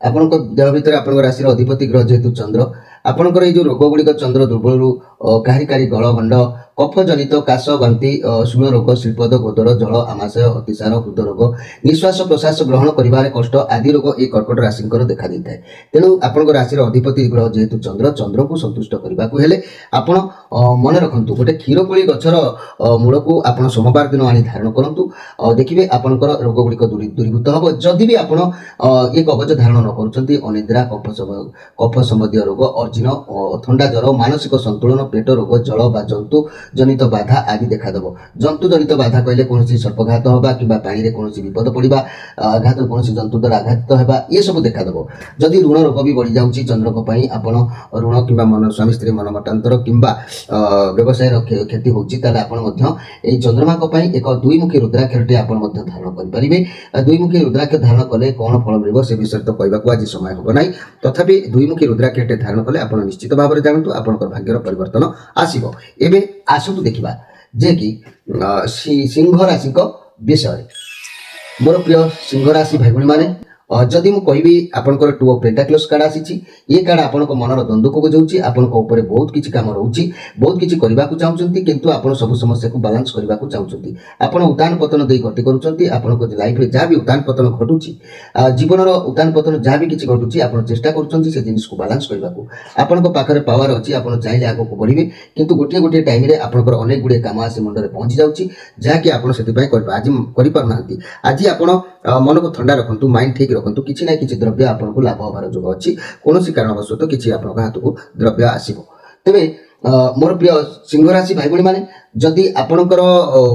ଆପଣଙ୍କ ଦେହ ଭିତରେ ଆପଣଙ୍କ ରାଶିର ଅଧିପତି ଗ୍ରହ ଯେହେତୁ ଚନ୍ଦ୍ର, ଆପଣଙ୍କର ଏଇ ଯେଉଁ ରୋଗ ଗୁଡ଼ିକ ଚନ୍ଦ୍ର ଦୁର୍ବଳରୁ କାହାରି ଗଳ ଭଣ୍ଡ, କଫ ଜନିତ କାଶ, ବାନ୍ତି, ଶୂଳ ରୋଗ, ଶ୍ରୀପଦ, ଗୋଦର, ଜଳ, ଆମାଶୟ, ଅତିସାର, ହୃଦରୋଗ, ନିଶ୍ୱାସ ପ୍ରଶ୍ୱାସ ଗ୍ରହଣ କରିବାରେ କଷ୍ଟ ଆଦି ରୋଗ এই କର୍କଟ ରାଶିଙ୍କର ଦେଖାଦେଇଥାଏ। ତେଣୁ ଆପଣଙ୍କ ରାଶିର ଅଧିପତି ଗ୍ରହ ଯେହେତୁ ଚନ୍ଦ୍ରକୁ ସନ୍ତୁଷ୍ଟ କରିବାକୁ ହେଲେ ଆପଣ ମନେ ରଖନ୍ତୁ, ଗୋଟେ କ୍ଷୀରକୋଳି ଗଛର ମୂଳକୁ ଆପଣ ସୋମବାର ଦିନ ଆଣି ଧାରଣ କରନ୍ତୁ। ଦେଖିବେ ଆପଣଙ୍କର ରୋଗ ଗୁଡ଼ିକ ଦୂରୀଭୂତ ହେବ। ଯଦି ବି ଆପଣ ଏ କବଚ ଧାରଣ ନ କରୁଛନ୍ତି, ଅନିଦ୍ରା, କଫ ସମ୍ବନ୍ଧୀୟ ରୋଗ, ଅର୍ଜିନ, ଥଣ୍ଡା ଜ୍ୱର, ମାନସିକ ସନ୍ତୁଳନ पेट रोग जल बा जंतु जनित बाधा आदि देखादेव जंतु जनित बाधा कहले कौन सर्पघात हवा कि पानी में कौन विपद पड़ा आघात कौन जंतु द्वारा आघात होगा ये सब देखादेव जदि ऋण रोग भी बढ़ी जाऊँगी चंद्रक आपण ऋण कि मन स्वामी स्त्री मन मतांतर कि व्यवसाय क्षति होती चंद्रमा एक दुईमुखी रुद्राक्षरटे आप धारण करेंगे दुईमुखी रुद्राक्ष धारण कले कौन फल मिल से विषय तो कहवाक आज समय हम ना तथापि दुईमुखी रुद्राक्षरटे धारण कले आप निश्चित भाव में जानतु आपंकर भाग्यर परिवर्तन आसब एवं आसतु देखा जे कि सिंह राशि विषय मोर प्रिय सिंह राशि भाई भाई मैंने जदि मुझे कहबी आपंकर टू ऑफ पेंटाक्लस कार्ड आसी ये कार्ड आपण मनर द्वंद्व को बुझाऊँ आपण बहुत किसी कम रोचे बहुत किसी करने को चाहते किंतु आप सब समस्या को बालांस करने को चाहते आपण उतान पतन दे गति करुँच लाइफ में जहाँ भी उतान पतन घटुची जीवन उतान पतन जहाँ भी किसी घटुची आप चेष्टा करुँच से जिनिस को बालांस करने को आपण पाखे पावर अच्छी आप चाहिए आगे बढ़े किंतु गोटे गोटे टाइम आपंकर अनेक गुड़े कम आसी मुंडे पहुँची जाऊँगी जहाँकि आप आज करना आज आप मन को ठंडा रखु माइंड ठीक रखु किसी ना किसी द्रव्य आपको लाभ हबार जोग अच्छी कौन कारणवश किसी आप हाथ को द्रव्य आसो तेरे मोर प्रिय सिंह राशि भाई भाई मैंने जदि आपणकर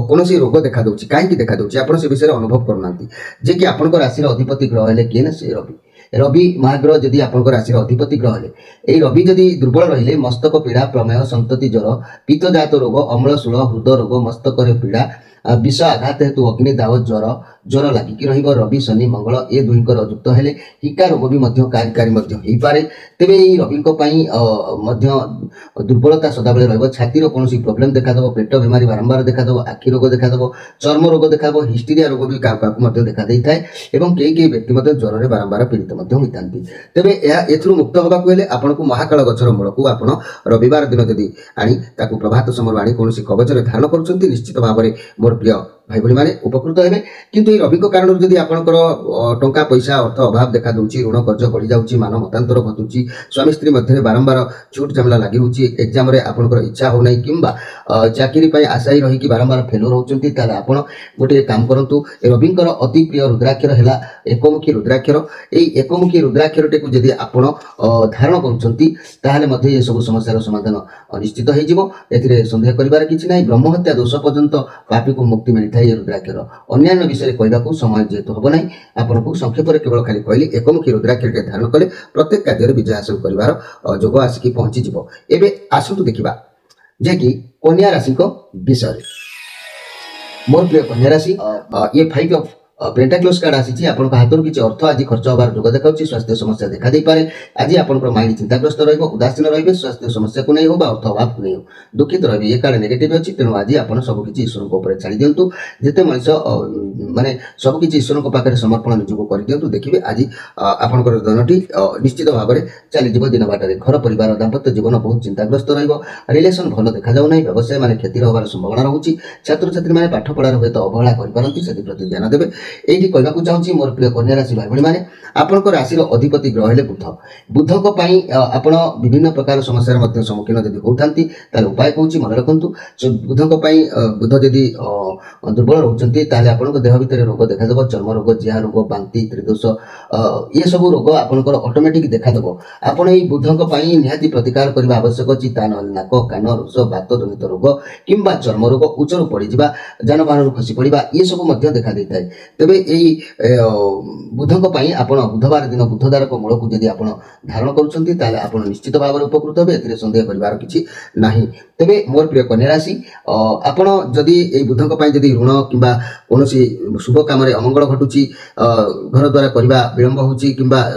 कौन रोग देखा दूसरी कहीं देखा दूसरी आप से विषय अनुभव करना जे कि आपण राशि अधिपति ग्रह है किए ना से रवि रवि महाग्रह जदि आपंकर राशि अधिपति ग्रह है यही रवि जदि दुर्बल रहिले मस्तक पीड़ा प्रमेय संतति ज्वर पित्तजात रोग अम्लशूल हृदय रोग मस्तक पीड़ा विष आघात हेतु अग्नि दाव ज्वर ज्वर लगिकी रवि शनि मंगल ये दुईकर युक्त हेले हिका रोग भी कार्यकारी पारे तेरे रवि दुर्बलता सदाबले रही छातीर कौन प्रोब्लेम देखादेव पेट बेमारी बारंबार देखादेव आखि रोग देखादेव चर्म रोग देखा हिस्टीरिया रोग भी क्या देखा दे था कई व्यक्ति ज्वर में बारंबार पीड़ित होता तेरे एथुर मुक्त होगा आपको महाकाल गचर मूल को आप रविवार दिन जदि आनी प्रभात समय आनी कौन कवचर धारण कर निश्चित भाव में मोर प्रिय भाई भाई मैंने उपकृत हे किंतु ये रवि कारण जदि आपंकर टंका पैसा अर्थ अभाव देखा दूसरी ऋण कर्ज बढ़ी जाऊँगी मान मतांतर घटुची स्वामी स्त्री मध्य बारंबार छूट झमेला लगी रोचे एग्जाम आपंकर इच्छा हो नहीं कि चाकरी आशायी रही बारंबार फेलुर होती आप गोटे काम करूँ रविंकर अति प्रिय रुद्राक्षर है एकमुखी रुद्राक्षर यही एकमुखी रुद्राक्षर टी जदि आप धारण कर ये सब समस्या समाधान निश्चित हो सन्देह कर किसी ना ब्रह्महत्या दोष पर्यंत पापी को मुक्ति मिलता है रुद्राक्षर अन्य विषय कहवाक समय जेहेतु हम ना आपको संक्षेप में केवल खाली कहली एकमुखी रुद्राक्षर धारण कले प्रत्येक कार्य विजय हासिल कर जोग आसिक पहुंची एवं आसतु देखा जे कि कन्या राशि विषय मोर प्रिय कन्या राशि ये 5 ऑफ पेंटाक्लस कार्ड आसी आपन हाथ किसी अर्थ आज खर्च हबार जोग देखा स्वास्थ्य समस्या देखा दे पारे आज आपंकर माइंड चिंताग्रस्त उदासीन रही स्वास्थ्य समस्या को नहीं हो अर्थ अभाव को नहीं हो दुखित रही ये कार्ड नेगेटिव अच्छी तेणु आज आप सबकि ईश्वर छाड़ी दिंतु जिते मनीष माने सबकि ईश्वर पाखे समर्पण निजक कर दिंतु देखिए आज आपंकर दिनटी निश्चित भाव में चलीज दिन बाटर घर परिवार दाम्पत्य जीवन बहुत चिंताग्रस्त रिलेसन भल देखा जाऊना व्यवसाय मान क्षति हबार संभावना रोचे छात्र छात्री मैंने पाठ पढ़ार हूँ अवहेला करते ध्यान देवे ये कहवाक चाहूँगी मोर प्रिय कन्या राशि भाई भाई मैंने आपंकर राशि अधिपति ग्रह है बुध बुधक आप विभिन्न प्रकार समस्या सम्मुखीन जब होती उपाय कहूँ मन रखु बुधक बुध जदि दुर्बल रोचे आपंक देह भितर रोग देखादेव चर्म रोग जिया रोग बांति त्रिदोष ये सब रोग आपंकर ऑटोमेटिक देखादेव आपड़ ये बुधक निहाती प्रतिकार करने आवश्यक अच्छी नाक कान रोष बात जनित रोग कि चर्म रोग उच्चर पड़जा जानवाहन खसी पड़ा ये सब देखा दे था तेरे यही बुधक आप बुधवार दिन बुधदारक मूल को जब आप धारण कर निश्चित भाव में उपकृत हे सन्देह कर किसी ना तेरे मोर प्रिय कन्या राशि आपड़ जदि बुधक जदि ऋण कि कौन शुभ कम अमंगल घटुची घर द्वारा करने विलंब हो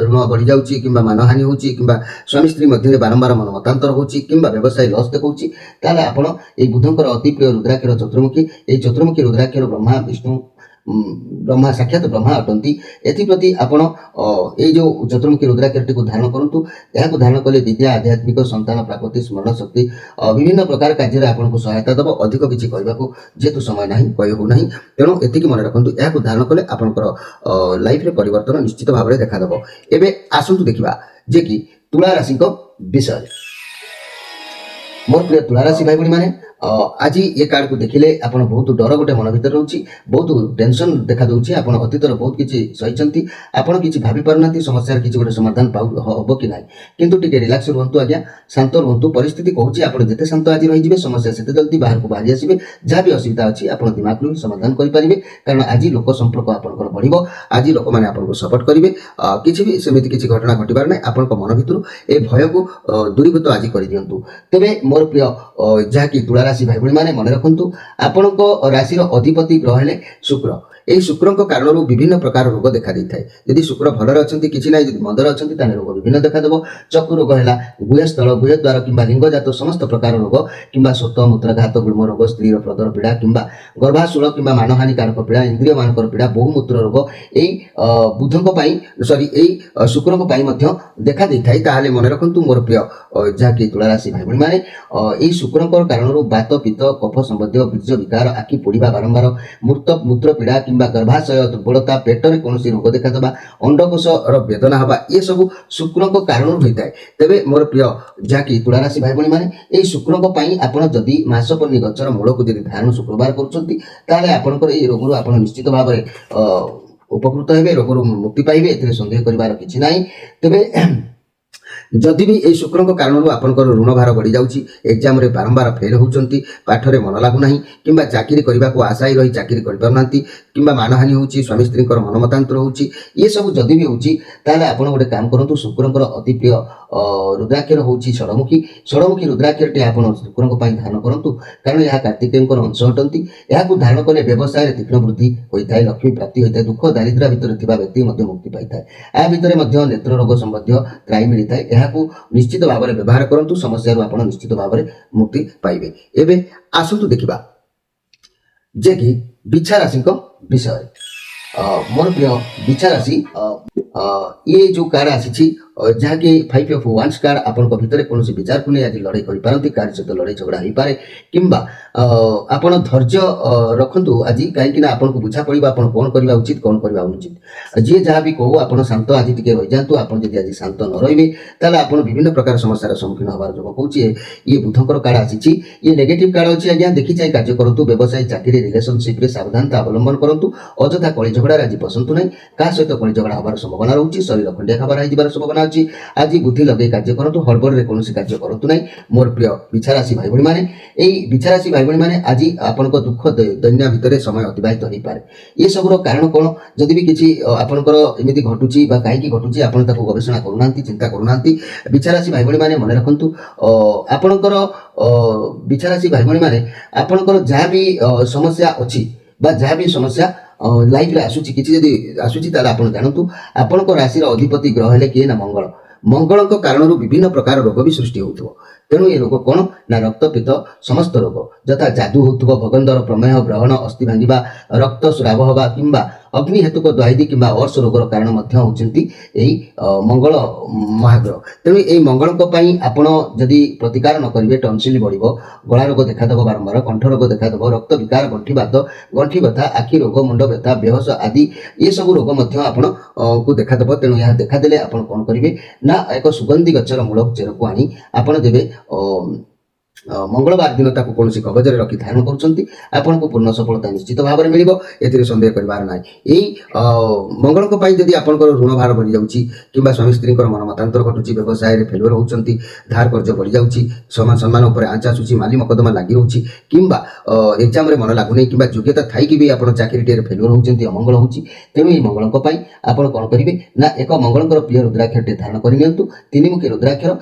ऋण बढ़ी जाऊँगी कि मानहानि हो स्वामी स्त्री मध्य बारंबार मन मतांतर हो व्यवसाय लस देखा आप बुधंकर अति प्रिय रुद्राक्षर चतुर्मुखी ये चतुर्मुखी रुद्राक्षर ब्रह्मा विष्णु ब्रह्मा साक्षात ब्रह्मा अटंती एप्रति आपण ये जो चतुर्मुखी रुद्राक्षरटी को धारण करूँ यहाँ धारण कले विद्या आध्यात्मिक संतान प्राप्ति स्मरण शक्ति विभिन्न प्रकार कार्य आपको सहायता दब अधिक किसी कहवाक जेहेतु समय ना कह हो ना तेणु एति मन रखु यहाँ धारण कले आपंकर लाइफ रे परिवर्तन निश्चित भाव में देखादेव एवं आसतु देखा जे कि तुला राशि विषय मोर प्रिय तुला राशि भाई भाई मैंने आज ये कार्ड को देखिले आपण बहुत डर गोटे मन भीतर रोची बहुत टेंशन देखा दउची आपण अतीतर बहुत किछि सहिचंती आपण किछि भाबी परनाती समस्या किछि गोटे समाधान पाउ हबो कि नाही किंतु टिके रिलैक्स रहंतु आज्ञा शांत रहंतु परिस्थिति कहूची आपण जेते शांत आज रहि जिवे समस्या सेते जल्दी बाहर को बाहरी आसीबे जहाँ भी असुविधा अछि आपण दिमाग नु समाधान करि परिबे कारण आज लोक संपर्क आपनकर बढ़िबो आज लोक माने आपनको सपोर्ट करिवे किछि भी सेमिति किछि घटना घटिबार नै आपनको मन भितरु ए भय को दूरीभूत आज करि दियंतु तेबे मोर प्रिय जहा कि तुला राशि भाई माने मन रखंतु आपनको राशिर अधिपति ग्रह हेले शुक्र एही शुक्रଙ୍କ कारणରୁ ବିଭିନ୍ନ ପ୍ରକାର ରୋଗ ଦେଖା ଦେଇଥାଏ ଯଦି ଶୁକ୍ର ଭଲରେ ଅଛନ୍ତି କିଛି ନାହିଁ ଯଦି ମନ୍ଦରେ ଅଛନ୍ତି ତାହେଲେ ରୋଗ ବିଭିନ୍ନ ଦେଖାଦେବ ଚକ୍ଷୁ ରୋଗ ହେଲା ଗୁହସ୍ଥଳ ଗୁହଦ୍ୱାର କିମ୍ବା ଲିଙ୍ଗଜାତ ସମସ୍ତ ପ୍ରକାର ରୋଗ କିମ୍ବା ଶୋତ ମୂତ୍ରଘାତ ଗୁଳ୍ମ ରୋଗ ସ୍ତ୍ରୀର ପ୍ରଦର ପୀଡ଼ା କିମ୍ବା ଗର୍ଭାଶୂଳ କିମ୍ବା ମାନହାନିକାରକ ପୀଡ଼ା ଇନ୍ଦ୍ରିୟ ମାନଙ୍କର ପୀଡ଼ା ବହୁମୂତ୍ର ରୋଗ ଏଇ ବୁଧଙ୍କ ପାଇଁ ଏଇ ଶୁକ୍ରଙ୍କ ପାଇଁ ମଧ୍ୟ ଦେଖା ଦେଇଥାଏ ତାହେଲେ ମନେ ରଖନ୍ତୁ ମୋର ପ୍ରିୟ ଯାହାକି ତୁଳା ରାଶି ଭାଇ ଭଉଣୀମାନେ ଏଇ ଶୁକ୍ରଙ୍କର କାରଣରୁ ବାତ ପିତ୍ତ କଫ ସମ୍ବନ୍ଧୀୟ ବୀର୍ଯ୍ୟ ବିକାର ଆଖି ପୋଡ଼ିବା ବାରମ୍ବାର ମୂତ୍ର ପୀଡ଼ା କିମ୍ବା ଗର୍ଭାଶୟ ଦୁର୍ବଳତା ପେଟରେ କୌଣସି ରୋଗ ଦେଖାଦେବା ଅଣ୍ଡକୋଷର ବେଦନା ହେବା ଏ ସବୁ ଶୁକ୍ରଙ୍କ କାରଣରୁ ହୋଇଥାଏ ତେବେ ମୋର ପ୍ରିୟ ଯାହାକି ତୁଳା ରାଶି ଭାଇ ଭଉଣୀମାନେ ଏଇ ଶୁକ୍ରଙ୍କ ପାଇଁ ଆପଣ ଯଦି ମାସପର୍ଣ୍ଣି ଗଛର ମୂଳକୁ ଯଦି ଧାରଣ ଶୁକ୍ରବାର କରୁଛନ୍ତି ତାହେଲେ ଆପଣଙ୍କର ଏଇ ରୋଗରୁ ଆପଣ ନିଶ୍ଚିତ ଭାବରେ ଉପକୃତ ହେବେ ରୋଗରୁ ମୁକ୍ତି ପାଇବେ ଏଥିରେ ସନ୍ଦେହ କରିବାର କିଛି ନାହିଁ ତେବେ जदि भी ये शुक्र कारण आपंकर ऋण भार बढ़ी जाऊँगी एग्जाम बारंबार फेल होती पाठरे मन लगुना कि चाकरी करने को आशायी रही चाकरी करना कि मानहानि हो स्वामी स्त्री मन मतांतर ये सब जदि भी होते आप गोटे काम करूँ शुक्र अति प्रिय रुद्राक्षर हूँ षड़मुखी रुद्राक्षर टे आप शुक्र धारण करूँ कारण यह कार्तिकेय अंश हटती यहाँ धारण कले व्यवसाय तीक्ष्ण वृद्धि होता है लक्ष्मी प्राप्ति होता है दुख दारिद्र्य भितर थी व्यक्ति मुक्ति पाई था या भितर नेत्र रोग संबंधी त्राई मिलता है यहाँ निश्चित भाव में व्यवहार करूँ समस्या आप निश्चित भाव में मुक्ति पाइबे एवं आसतु देखा जे कि बिछा राशि विषय मोर प्रिय बिछा राशि ये जो कार्ड आसी जहाँकि 5 ऑफ वांस कार्ड आपण भितर कौन विचार को नहीं आज लड़ाई करें कार्य सहित लड़ाई झगड़ा हो पाए कि आपण धैर्य रखु आज कहीं आपको बुझा पड़ा आप कौन करवा उचित कौन करवा अनुचित जी जहाँ भी कहू आप शांत आज टी रही जातु आपड़ी आज शांत न रही आप विभिन्न प्रकार समस्या सम्मुखीन हबार जो कहूँ ये बुधंकर कार्ड आसी ये नेगेटिव कार्ड अच्छी आज्ञा देखी चाहे कार्य करूँ व्यवसाय चाकरी रिलेशनशिप सावधानता अवलंबन करूँ अଯଥା कली झगड़ा आज पसंद ना क्या सहित कली झगड़ा हबार संभावना रोचे शरीर खंडिया खबर हो संभावना अच्छी आज बुद्धि लगे कार्य करूँ हड़बड़े कौन कार्य करूँ ना मोर प्रिय बिछा राशि भाई भाई मैंने यही बिछा राशि भाई भाई मैंने आज आपण दुख दैन्य भितर समय अतिबाहित हो पाए ये सब कारण कौन जदि भी किसी आपंकर एमती घटुची कहीं घटुची आप गवेषणा करूना चिंता करूना बिछा राशि भाई भाई मैंने मन रखु आपणकर बिछा राशि भाई भाई मैंने आपणकर जहाँ भी समस्या अच्छी जहाँ भी समस्या लाइफ रे आसुची किछि जदि आसुची ताले आपण जानतु आपणको राशि रो अधिपति ग्रह हेले किए ना मंगल मंगलक कारणरू विभिन्न प्रकार रोग भी सृष्टि होउथबो तेणु ये रोग कौन ना रक्तपित्त समस्त रोग जथा जादू होउथबो भगंदर प्रमेह ग्रहण अस्थि भांगिबा रक्त स्राव होबा किंबा अग्नि हेतुक द्वाहिदी किंबा अर्श रोगर कारण होती मंगल महाग्रह तेणु यही मंगल आपण जदि प्रतिकार न करेंगे टनसिल बढ़ गला रोग देखादेव बारंबार कंठ रोग देखादेव रक्त विकार गंठीवात गंठी व्यथा आखि रोग मुंड व्यथा बेहोश आदि ये सब रोग आपण को देखादेव तेणु यह देखादेले आपण कौन करेंगे ना एक सुगंधी गचर मूल चेर को आनी आपण देवे मंगलवार दिन ताको कौन कवचरे रखी धारण करूँ पूर्ण सफलता निश्चित भाव में मिल ए सन्देह करार ना यही मंगल जदि आप ऋण भार बढ़ी जाऊँगी कि स्वामी स्त्री मन मतांतर घटुची व्यवसाय फेलुअर होती धार कर्ज बढ़ी जाऊँगी सम्मान उपर आँच आसूँ माली मकदमा लगी रोचे कि एग्जाम मन लगुना कि योग्यता थी भी आप चाकरी टे फेलुअर होती अमंगल होती तेणु ये मंगल आप कौन करेंगे ना एक मंगल प्रिय रुद्राक्षर टे धारण करनी तीनिमुखी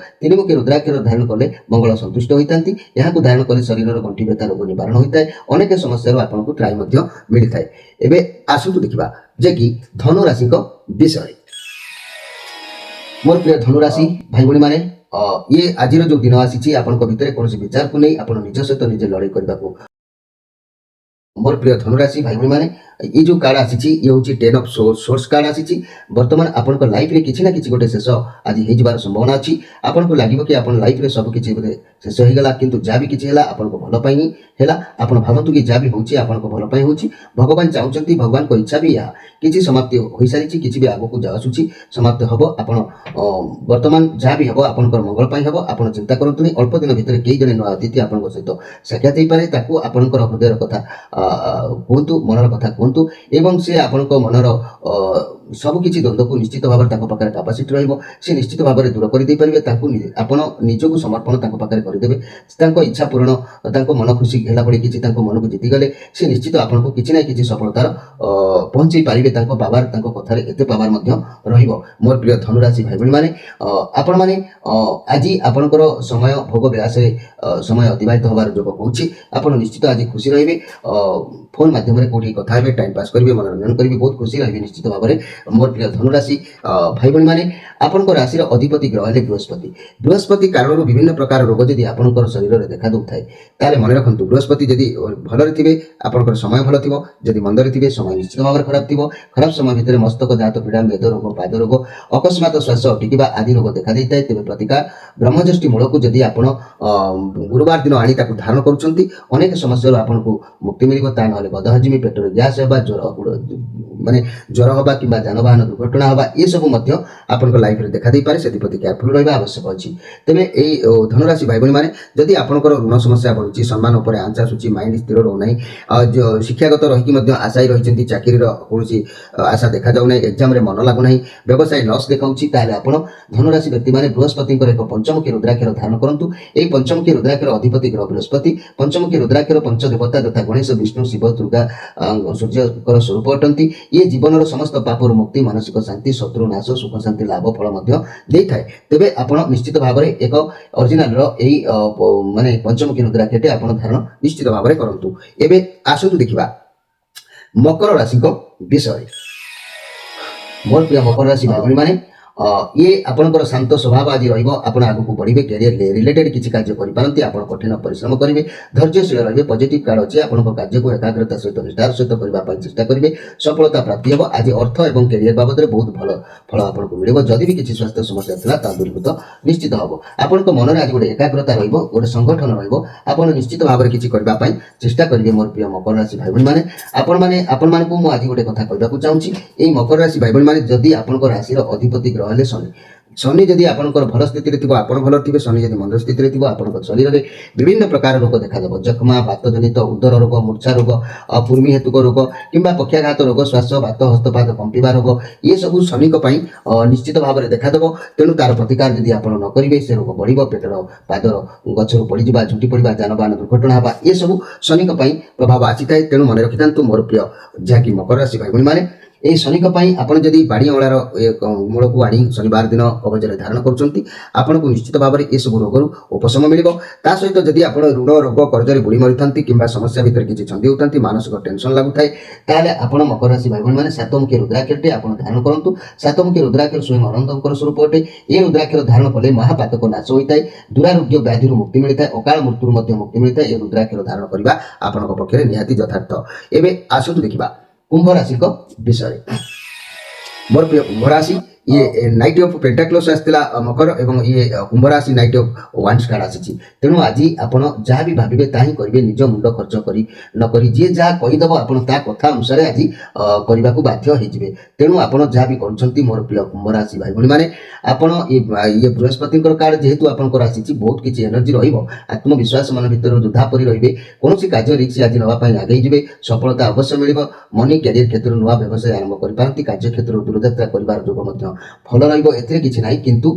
रुद्राक्षर धारण कले मंगल संतुष्ट होता यहाँ धारण कले शरीर गंठी व्यथा रोग निवारण होता है अनेक समस्या आपको त्राई मिलता है एवं आसतु देखा जे कि धनु राशि विषय मोर प्रिय धनु राशि भाई भाई मैंने ये आज जो दिन आसी भितर कौन विचार को नहीं आप निज सहित निजे लड़ाई करने को मोर प्रिय धनुराशि भाई भाई मैंने ये जो कार्ड आसी ये हूँ 10 ऑफ सोर्स कार्ड आसी बर्तमान आपन लाइफ रे किसी ना किसी गोटे शेष आज हो संभावना अच्छी आपको लगे कि आप लाइफ रे सब किसी शेष हो गला किंतु जहाँ भी किसी है आपको भल पाई ହେଲା। ଆପଣ ଭାବନ୍ତୁ କି ଯାହା ବି ହେଉଛି ଆପଣଙ୍କ ଭଲ ପାଇଁ ହେଉଛି, ଭଗବାନ ଚାହୁଁଛନ୍ତି, ଭଗବାନଙ୍କ ଇଚ୍ଛା ବି ଏହା। କିଛି ସମାପ୍ତି ହୋଇସାରିଛି, କିଛି ବି ଆଗକୁ ଆସୁଛି, ସମାପ୍ତ ହେବ। ଆପଣ ବର୍ତ୍ତମାନ ଯାହା ବି ହେବ ଆପଣଙ୍କର ମଙ୍ଗଳ ପାଇଁ ହେବ। ଆପଣ ଚିନ୍ତା କରନ୍ତୁନି। ଅଳ୍ପ ଦିନ ଭିତରେ କେହି ଜଣେ ନୂଆ ଅତିଥି ଆପଣଙ୍କ ସହିତ ସାକ୍ଷାତ ହେଇପାରେ। ତାକୁ ଆପଣଙ୍କର ହୃଦୟର କଥା କୁହନ୍ତୁ, ମନର କଥା କୁହନ୍ତୁ, ଏବଂ ସେ ଆପଣଙ୍କ ମନର ସବୁ କିଛି ଦ୍ୱନ୍ଦ୍ୱକୁ ନିଶ୍ଚିତ ଭାବରେ ତାଙ୍କ ପାଖରେ କାପାସିଟି ରହିବ। ସେ ନିଶ୍ଚିତ ଭାବରେ ଦୂର କରିଦେଇପାରିବେ। ତାଙ୍କୁ ଆପଣ ନିଜକୁ ସମର୍ପଣ ତାଙ୍କ ପାଖରେ କରିଦେବେ। ତାଙ୍କ ଇଚ୍ଛା ପୂରଣ, ତାଙ୍କ ମନ ଖୁସି ହେଲା ଭଳି କିଛି ତାଙ୍କ ମନକୁ ଜିତିଗଲେ ସେ ନିଶ୍ଚିତ ଆପଣଙ୍କୁ କିଛି ନା କିଛି ସଫଳତାର ପହଞ୍ଚେଇ ପାରିବେ। ତାଙ୍କ ପାୱାର, ତାଙ୍କ କଥାରେ ଏତେ ପାୱାର ମଧ୍ୟ ରହିବ। ମୋର ପ୍ରିୟ ଧନୁରାଶି ଭାଇ ଭଉଣୀମାନେ, ଆପଣମାନେ ଆଜି ଆପଣଙ୍କର ସମୟ ଭୋଗ ବିଳାସରେ ସମୟ ଅତିବାହିତ ହେବାର ଯୋଗ କହୁଛି। ଆପଣ ନିଶ୍ଚିତ ଆଜି ଖୁସି ରହିବେ। ଫୋନ୍ ମାଧ୍ୟମରେ କୋଉଠି କଥା ହେବେ, ଟାଇମ୍ ପାସ୍ କରିବେ, ମନୋରଞ୍ଜନ କରିବେ, ବହୁତ ଖୁସି ରହିବେ ନିଶ୍ଚିତ ଭାବରେ। ମୋର ପ୍ରିୟ ଧନୁରାଶି ଭାଇ ଭଉଣୀମାନେ, ଆପଣଙ୍କ ରାଶିର ଅଧିପତି ଗ୍ରହ ହେଲେ ବୃହସ୍ପତି। ବୃହସ୍ପତି କାରଣରୁ ବିଭିନ୍ନ ପ୍ରକାର ରୋଗ ଯଦି ଆପଣଙ୍କର ଶରୀରରେ ଦେଖା ଦେଉଥାଏ, ତାହେଲେ ମନେ ରଖନ୍ତୁ, ବୃହସ୍ପତି ଯଦି ଭଲରେ ଥିବେ ଆପଣଙ୍କର ସମୟ ଭଲ ଥିବ, ଯଦି ମନ୍ଦରେ ଥିବେ ସମୟ ନିଶ୍ଚିତ ଭାବରେ ଖରାପ ଥିବ। ଖରାପ ସମୟ ଭିତରେ ମସ୍ତକ, ଦାନ୍ତ ପୀଡ଼ା, ମେଦ ରୋଗ, ପାଦ ରୋଗ, ଅକସ୍ମାତ ଶ୍ୱାସ ଅଟକିବା ଆଦି ରୋଗ ଦେଖା ଦେଇଥାଏ। ତେବେ ପ୍ରତିକାର ବ୍ରହ୍ମଜ୍ୟୋଷ୍ଠୀ ମୂଳକୁ ଯଦି ଆପଣ ଗୁରୁବାର ଦିନ ଆଣି ତାକୁ ଧାରଣ କରୁଛନ୍ତି, ଅନେକ ସମସ୍ୟାରୁ ଆପଣଙ୍କୁ ମୁକ୍ତି ମିଳିବ। ତା ନହେଲେ ବଦହଜମି, ପେଟରେ ଗ୍ୟାସ୍ ହେବା, ଜ୍ୱର ହେବା କିମ୍ବା ଯାନବାହନ ଦୁର୍ଘଟଣା ହେବା, ଏସବୁ ମଧ୍ୟ ଆପଣଙ୍କ ଲାଇଫରେ ଦେଖା ଦେଇପାରେ। ସେଥିପ୍ରତି କେୟାରଫୁଲ ରହିବା ଆବଶ୍ୟକ ଅଛି। ତେବେ ଏଇ ଧନୁରାଶି ଭାଇ ଭଉଣୀମାନେ, ଯଦି ଆପଣଙ୍କର ଋଣ ସମସ୍ୟା ବଢ଼ୁଛି, ସମ୍ମାନ ଉପରେ ଆଞ୍ଚ ଆସୁଛି, ମାଇଣ୍ଡ ସ୍ଥିର ରହୁନାହିଁ, ଶିକ୍ଷାଗତ ରହିକି ମଧ୍ୟ ଆଶାୟୀ ରହିଛନ୍ତି, ଚାକିରିର କୌଣସି ଆଶା ଦେଖାଯାଉନାହିଁ, ଏକ୍ଜାମରେ ମନ ଲାଗୁନାହିଁ, ବ୍ୟବସାୟ ଲସ୍ ଦେଖାଉଛି, ତାହେଲେ ଆପଣ ଧନୁରାଶି ବ୍ୟକ୍ତିମାନେ ବୃହସ୍ପତିଙ୍କର ଏକ ପଞ୍ଚମୁଖୀ ରୁଦ୍ରାକ୍ଷର ଧାରଣ କରନ୍ତୁ। ଏହି ପଞ୍ଚମୁଖୀ ରୁଦ୍ରାକ୍ଷର ଅଧିପତି ଗ୍ରହ ବୃହସ୍ପତି। ପଞ୍ଚମୁଖୀ ରୁଦ୍ରାକ୍ଷର ପଞ୍ଚଦେବତା ଯଥା ଗଣେଶ, ବିଷ୍ଣୁ, ଶିବ, ଦୁର୍ଗା, ସୂର୍ଯ୍ୟଙ୍କର ସ୍ୱରୂପ ଅଟନ୍ତି। ଇଏ ଜୀବନର ସମସ୍ତ ପାପରୁ ମୁକ୍ତି, ମାନସିକ ଶାନ୍ତି, ଶତ୍ରୁ ନାଶ, ସୁଖ ଶାନ୍ତି ଲାଭ ଫଳ ମଧ୍ୟ ଦେଇଥାଏ। ତେବେ ଆପଣ ନିଶ୍ଚିତ ଭାବରେ ଏକ ଅରିଜିନାଲର ଏହି ପଞ୍ଚମୁଖୀ ରୁଦ୍ରାକ୍ଷଟି ଆପଣ ଧାରଣ ନିଶ୍ଚିତ ଭାବରେ କରନ୍ତୁ। ଏବେ ଆସନ୍ତୁ ଦେଖିବା ମକର ରାଶିଙ୍କ ବିଷୟରେ। ମୋର ପ୍ରିୟ ମକର ରାଶି ଭାଇ ଭଉଣୀମାନେ, ଇଏ ଆପଣଙ୍କର ଶାନ୍ତ ସ୍ୱଭାବ ଆଜି ରହିବ। ଆପଣ ଆଗକୁ ବଢ଼ିବେ, କ୍ୟାରିୟର ରିଲେଟେଡ୍ କିଛି କାର୍ଯ୍ୟ କରିପାରନ୍ତି। ଆପଣ କଠିନ ପରିଶ୍ରମ କରିବେ, ଧୈର୍ଯ୍ୟଶୀଳ ରହିବେ। ପଜିଟିଭ କାର୍ଡ ଅଛି। ଆପଣଙ୍କ କାର୍ଯ୍ୟକୁ ଏକାଗ୍ରତା ସହିତ ନିଷ୍ଠାର ସହିତ କରିବା ପାଇଁ ଚେଷ୍ଟା କରିବେ। ସଫଳତା ପ୍ରାପ୍ତି ହେବ। ଆଜି ଅର୍ଥ ଏବଂ କ୍ୟାରିୟର ବାବଦରେ ବହୁତ ଭଲ ଫଳ ଆପଣଙ୍କୁ ମିଳିବ। ଯଦି ବି କିଛି ସ୍ୱାସ୍ଥ୍ୟ ସମସ୍ୟା ଥିଲା ତାହା ଦୂରୀଭୂତ ନିଶ୍ଚିତ ହେବ। ଆପଣଙ୍କ ମନରେ ଆଜି ଗୋଟେ ଏକାଗ୍ରତା ରହିବ, ଗୋଟେ ସଂଗଠନ ରହିବ। ଆପଣ ନିଶ୍ଚିତ ଭାବରେ କିଛି କରିବା ପାଇଁ ଚେଷ୍ଟା କରିବେ। ମୋର ପ୍ରିୟ ମକର ରାଶି ଭାଇ ଭଉଣୀମାନେ, ଆପଣମାନଙ୍କୁ ମୁଁ ଆଜି ଗୋଟେ କଥା କହିବାକୁ ଚାହୁଁଛି। ଏଇ ମକର ରାଶି ଭାଇ ଭଉଣୀମାନେ, ଯଦି ଆପଣଙ୍କ ରାଶିର ଅଧିପତି ଗ୍ରହ ହେଲେ ଶନି, ଶନି ଯଦି ଆପଣଙ୍କର ଭଲ ସ୍ଥିତିରେ ଥିବ ଆପଣ ଭଲ ଥିବେ। ଶନି ଯଦି ମନ୍ଦ ସ୍ଥିତିରେ ଥିବ ଆପଣଙ୍କ ଶରୀରରେ ବିଭିନ୍ନ ପ୍ରକାର ରୋଗ ଦେଖାଦେବ। ଯକ୍ଷ୍ମା, ବାତଜନିତ, ଉଦର ରୋଗ, ମୂର୍ଚ୍ଛା ରୋଗ, କୃମି ହେତୁକ ରୋଗ କିମ୍ବା ପକ୍ଷାଘାତ ରୋଗ, ଶ୍ୱାସ, ବାତ, ହସ୍ତପାଦ କମ୍ପିବା ରୋଗ, ଏସବୁ ଶନିଙ୍କ ପାଇଁ ନିଶ୍ଚିତ ଭାବରେ ଦେଖାଦେବ। ତେଣୁ ତାର ପ୍ରତିକାର ଯଦି ଆପଣ ନ କରିବେ, ସେ ରୋଗ ବଢ଼ିବ। ପେଟର, ପାଦର ଗଛରୁ ପଡ଼ିଯିବା, ଝୁଣ୍ଟି ପଡ଼ିବା, ଯାନବାହନ ଦୁର୍ଘଟଣା ହେବା, ଏସବୁ ଶନିଙ୍କ ପାଇଁ ପ୍ରଭାବ ଆସିଥାଏ। ତେଣୁ ମନେ ରଖିଥାନ୍ତୁ ମୋର ପ୍ରିୟ ଯାହାକି ମକର ରାଶି ଭାଇ ଭଉଣୀମାନେ, এই ଶନିଙ୍କ ପାଇଁ ଆପଣ ଯଦି ବାଡ଼ି ଅଁଳାର ମୂଳକୁ ଆଣି ଶନିବାର ଦିନ କବଚରେ ଧାରଣ କରୁଛନ୍ତି, ଆପଣଙ୍କୁ ନିଶ୍ଚିତ ଭାବରେ ଏସବୁ ରୋଗରୁ ଉପଶମ ମିଳିବ। ତା ସହିତ ଯଦି ଆପଣ ଋଣ, ରୋଗ, କର୍ଜରେ ବୁଡ଼ି ମରିଥାନ୍ତି କିମ୍ବା ସମସ୍ୟା ଭିତରେ କିଛି ଛନ୍ଦି ହେଉଥାନ୍ତି, ମାନସିକ ଟେନସନ୍ ଲାଗୁଥାଏ, ତାହେଲେ ଆପଣ ମକର ରାଶି ଭାଇ ଭଉଣୀମାନେ ସାତମୁଖୀ ରୁଦ୍ରାକ୍ଷରଟି ଆପଣ ଧାରଣ କରନ୍ତୁ। ସାତମୁଖୀ ରୁଦ୍ରାକ୍ଷର ସ୍ୱୟଂ ଅନନ୍ତଙ୍କର ସ୍ୱରୂପ ଅଟେ। ଏହି ରୁଦ୍ରାକ୍ଷର ଧାରଣ କଲେ ମହାପାତକ ନାଶ ହୋଇଥାଏ, ଦୁରାରୋଗ୍ୟ ବ୍ୟାଧିରୁ ମୁକ୍ତି ମିଳିଥାଏ, ଅକାଳ ମୃତ୍ୟୁରୁ ମଧ୍ୟ ମୁକ୍ତି ମିଳିଥାଏ। ଏହି ରୁଦ୍ରାକ୍ଷର ଧାରଣ କରିବା ଆପଣଙ୍କ ପକ୍ଷରେ ନିହାତି ଯଥାର୍ଥ। ଏବେ ଆସନ୍ତୁ ଦେଖିବା କୁମ୍ଭ ରାଶିଙ୍କ ବିଷୟରେ। ମୋର ପ୍ରିୟ କୁମ୍ଭ ରାଶି, ଇଏ ନାଇଟ୍ ଅଫ୍ ପେଣ୍ଟାକ୍ଲସ୍ ଆସିଥିଲା ମକର, ଏବଂ ଇଏ କୁମ୍ଭ ରାଶି ନାଇଟ୍ ଅଫ୍ ୱାନ୍ସ କାର୍ଡ ଆସିଛି। ତେଣୁ ଆଜି ଆପଣ ଯାହା ବି ଭାବିବେ ତାହା ହିଁ କରିବେ। ନିଜ ମୁଣ୍ଡ ଖର୍ଚ୍ଚ କରି ନ କରି ଯିଏ ଯାହା କହିଦେବ ଆପଣ ତା କଥା ଅନୁସାରେ ଆଜି କରିବାକୁ ବାଧ୍ୟ ହେଇଯିବେ। ତେଣୁ ଆପଣ ଯାହା ବି କରୁଛନ୍ତି ମୋର ପ୍ରିୟ କୁମ୍ଭ ରାଶି ଭାଇ ଭଉଣୀମାନେ, ଆପଣ ଇଏ ବୃହସ୍ପତିଙ୍କର କାର୍ଡ ଯେହେତୁ ଆପଣଙ୍କର ଆସିଛି, ବହୁତ କିଛି ଏନର୍ଜି ରହିବ। ଆତ୍ମବିଶ୍ୱାସ ମନ ଭିତରେ ଯୋଦ୍ଧା ପରି ରହିବେ। କୌଣସି କାର୍ଯ୍ୟ ରିସ୍କ ଆଜି ନେବା ପାଇଁ ଆଗେଇ ଯିବେ। ସଫଳତା ଅବଶ୍ୟ ମିଳିବ। ମନି, କ୍ୟାରିୟର କ୍ଷେତ୍ରରେ ନୂଆ ବ୍ୟବସାୟ ଆରମ୍ଭ କରିପାରନ୍ତି। କାର୍ଯ୍ୟ କ୍ଷେତ୍ରରେ ଦୂରଯାତ୍ରା କରିବାର ଯୋଗ ମଧ୍ୟ ଭଲ ରହିବ। ଏଥିରେ କିଛି ନାହିଁ, କିନ୍ତୁ